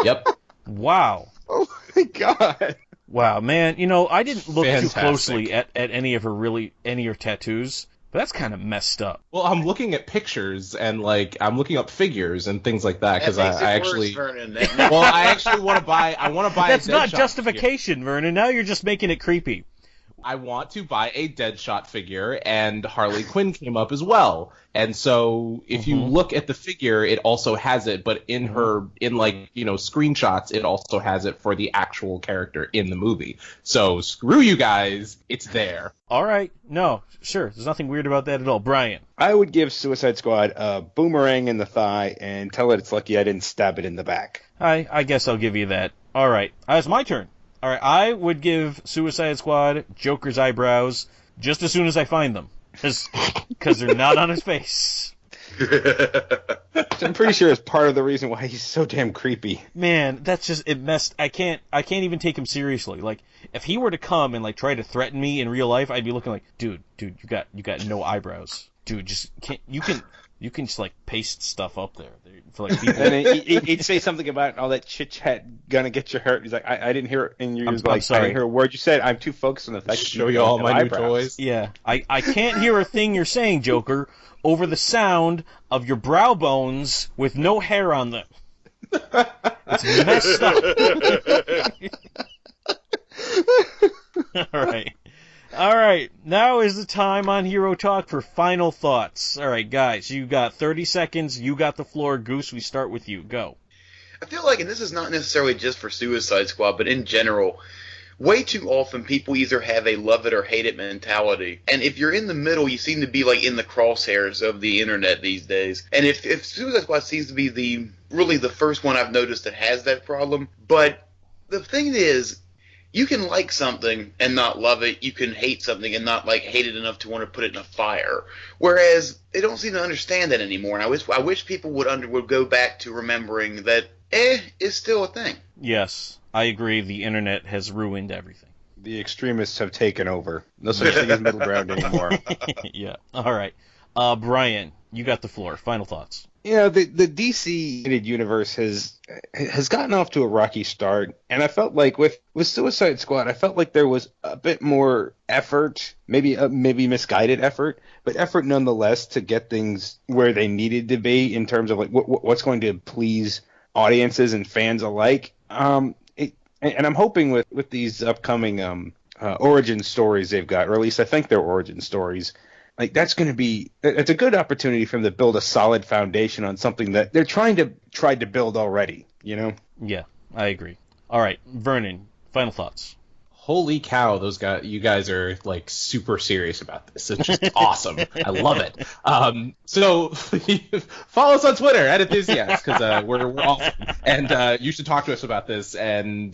Yep. Wow. Oh my god. Wow, man. I didn't look Fantastic. too closely at any of her tattoos. But that's kind of messed up. Well, I'm looking at pictures and I'm looking up figures and things like that because I actually. Well, I actually want to buy. I want to buy. That's a not Deadshot justification, figure. Vernon. Now you're just making it creepy. I want to buy a Deadshot figure, and Harley Quinn came up as well. And so, if you look at the figure, it also has it, but in screenshots, it also has it for the actual character in the movie. So screw you guys, it's there. All right, no, sure, there's nothing weird about that at all, Brian. I would give Suicide Squad a boomerang in the thigh and tell it it's lucky I didn't stab it in the back. I guess I'll give you that. All right, it's my turn. All right, I would give Suicide Squad Joker's eyebrows just as soon as I find them, because they're not on his face. I'm pretty sure it's part of the reason why he's so damn creepy. Man, that's just it messed. I can't even take him seriously. Like, if he were to come and try to threaten me in real life, I'd be looking like, dude, you got no eyebrows, dude. Just can't you can just paste stuff up there for people. And he'd say something about all that chit chat gonna get you hurt. He's like, I didn't hear it, and you're like, sorry. I didn't hear a word you said. I'm too focused on the fact that Show you all my new toys. Yeah, I can't hear a thing you're saying, Joker, over the sound of your brow bones with no hair on them. It's messed up. All right. Now is the time on Hero Talk for final thoughts. All right, guys, you got 30 seconds. You got the floor. Goose, we start with you. Go. I feel like, and this is not necessarily just for Suicide Squad, but in general, way too often people either have a love it or hate it mentality. And if you're in the middle, you seem to be in the crosshairs of the internet these days. And if Suicide Squad seems to be really the first one I've noticed that has that problem. But the thing is, you can like something and not love it. You can hate something and not hate it enough to want to put it in a fire. Whereas they don't seem to understand that anymore. And I wish people would go back to remembering that is still a thing. Yes, I agree. The internet has ruined everything. The extremists have taken over. No such thing as middle ground anymore. Yeah. All right. Brian, you got the floor. Final thoughts. The DC universe has gotten off to a rocky start, and I felt like with Suicide Squad, I felt like there was a bit more effort, maybe misguided effort, but effort nonetheless to get things where they needed to be in terms of what's going to please audiences and fans alike. And I'm hoping with these upcoming origin stories they've got, or at least I think they're origin stories, like that's a good opportunity for them to build a solid foundation on something that they're trying to build already, you know? Yeah, I agree. All right, Vernon, final thoughts. Holy cow, you guys are like super serious about this. It's just awesome. I love it. So follow us on Twitter at Enthusiacs, because we're awesome. And you should talk to us about this and,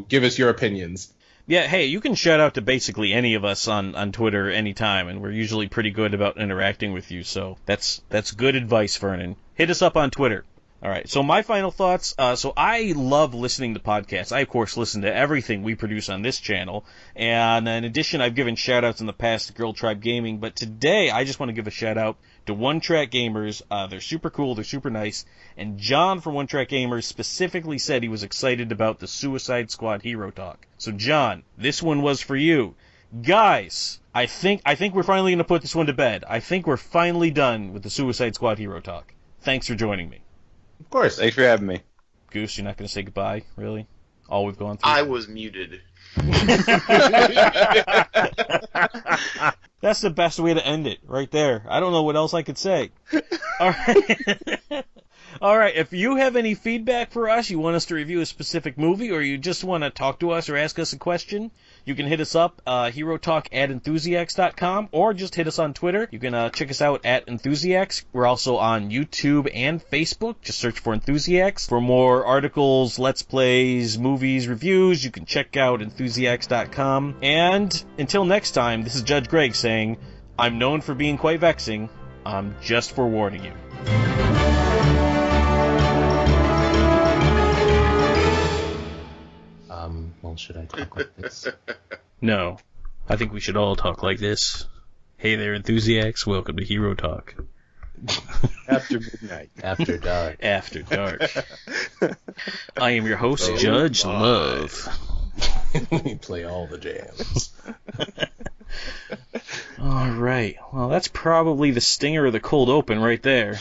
give us your opinions. Yeah, hey, you can shout out to basically any of us on Twitter anytime, and we're usually pretty good about interacting with you, so that's good advice, Vernon. Hit us up on Twitter. All right, so my final thoughts. So I love listening to podcasts. I, of course, listen to everything we produce on this channel. And in addition, I've given shout-outs in the past to Girl Tribe Gaming. But today, I just want to give a shout-out to One Track Gamers. They're super cool. They're super nice. And John from One Track Gamers specifically said he was excited about the Suicide Squad Hero Talk. So, John, this one was for you. Guys, I think we're finally going to put this one to bed. I think we're finally done with the Suicide Squad Hero Talk. Thanks for joining me. Of course. Thanks for having me. Goose, you're not going to say goodbye, really? All we've gone through? I was muted. That's the best way to end it, right there. I don't know what else I could say. All right. All right, if you have any feedback for us, you want us to review a specific movie, or you just want to talk to us or ask us a question, you can hit us up, herotalk@enthusiacs.com, or just hit us on Twitter. You can check us out at Enthusiacs. We're also on YouTube and Facebook. Just search for Enthusiacs. For more articles, Let's Plays, movies, reviews, you can check out Enthusiacs.com. And until next time, this is Judge Greg saying, I'm known for being quite vexing. I'm just forewarning you. Well, should I talk like this? No. I think we should all talk like this. Hey there, Enthusiacs. Welcome to Hero Talk. After midnight. After dark. After dark. I am your host, Judge Love. We play all the jams. All right. Well, that's probably the stinger of the cold open right there.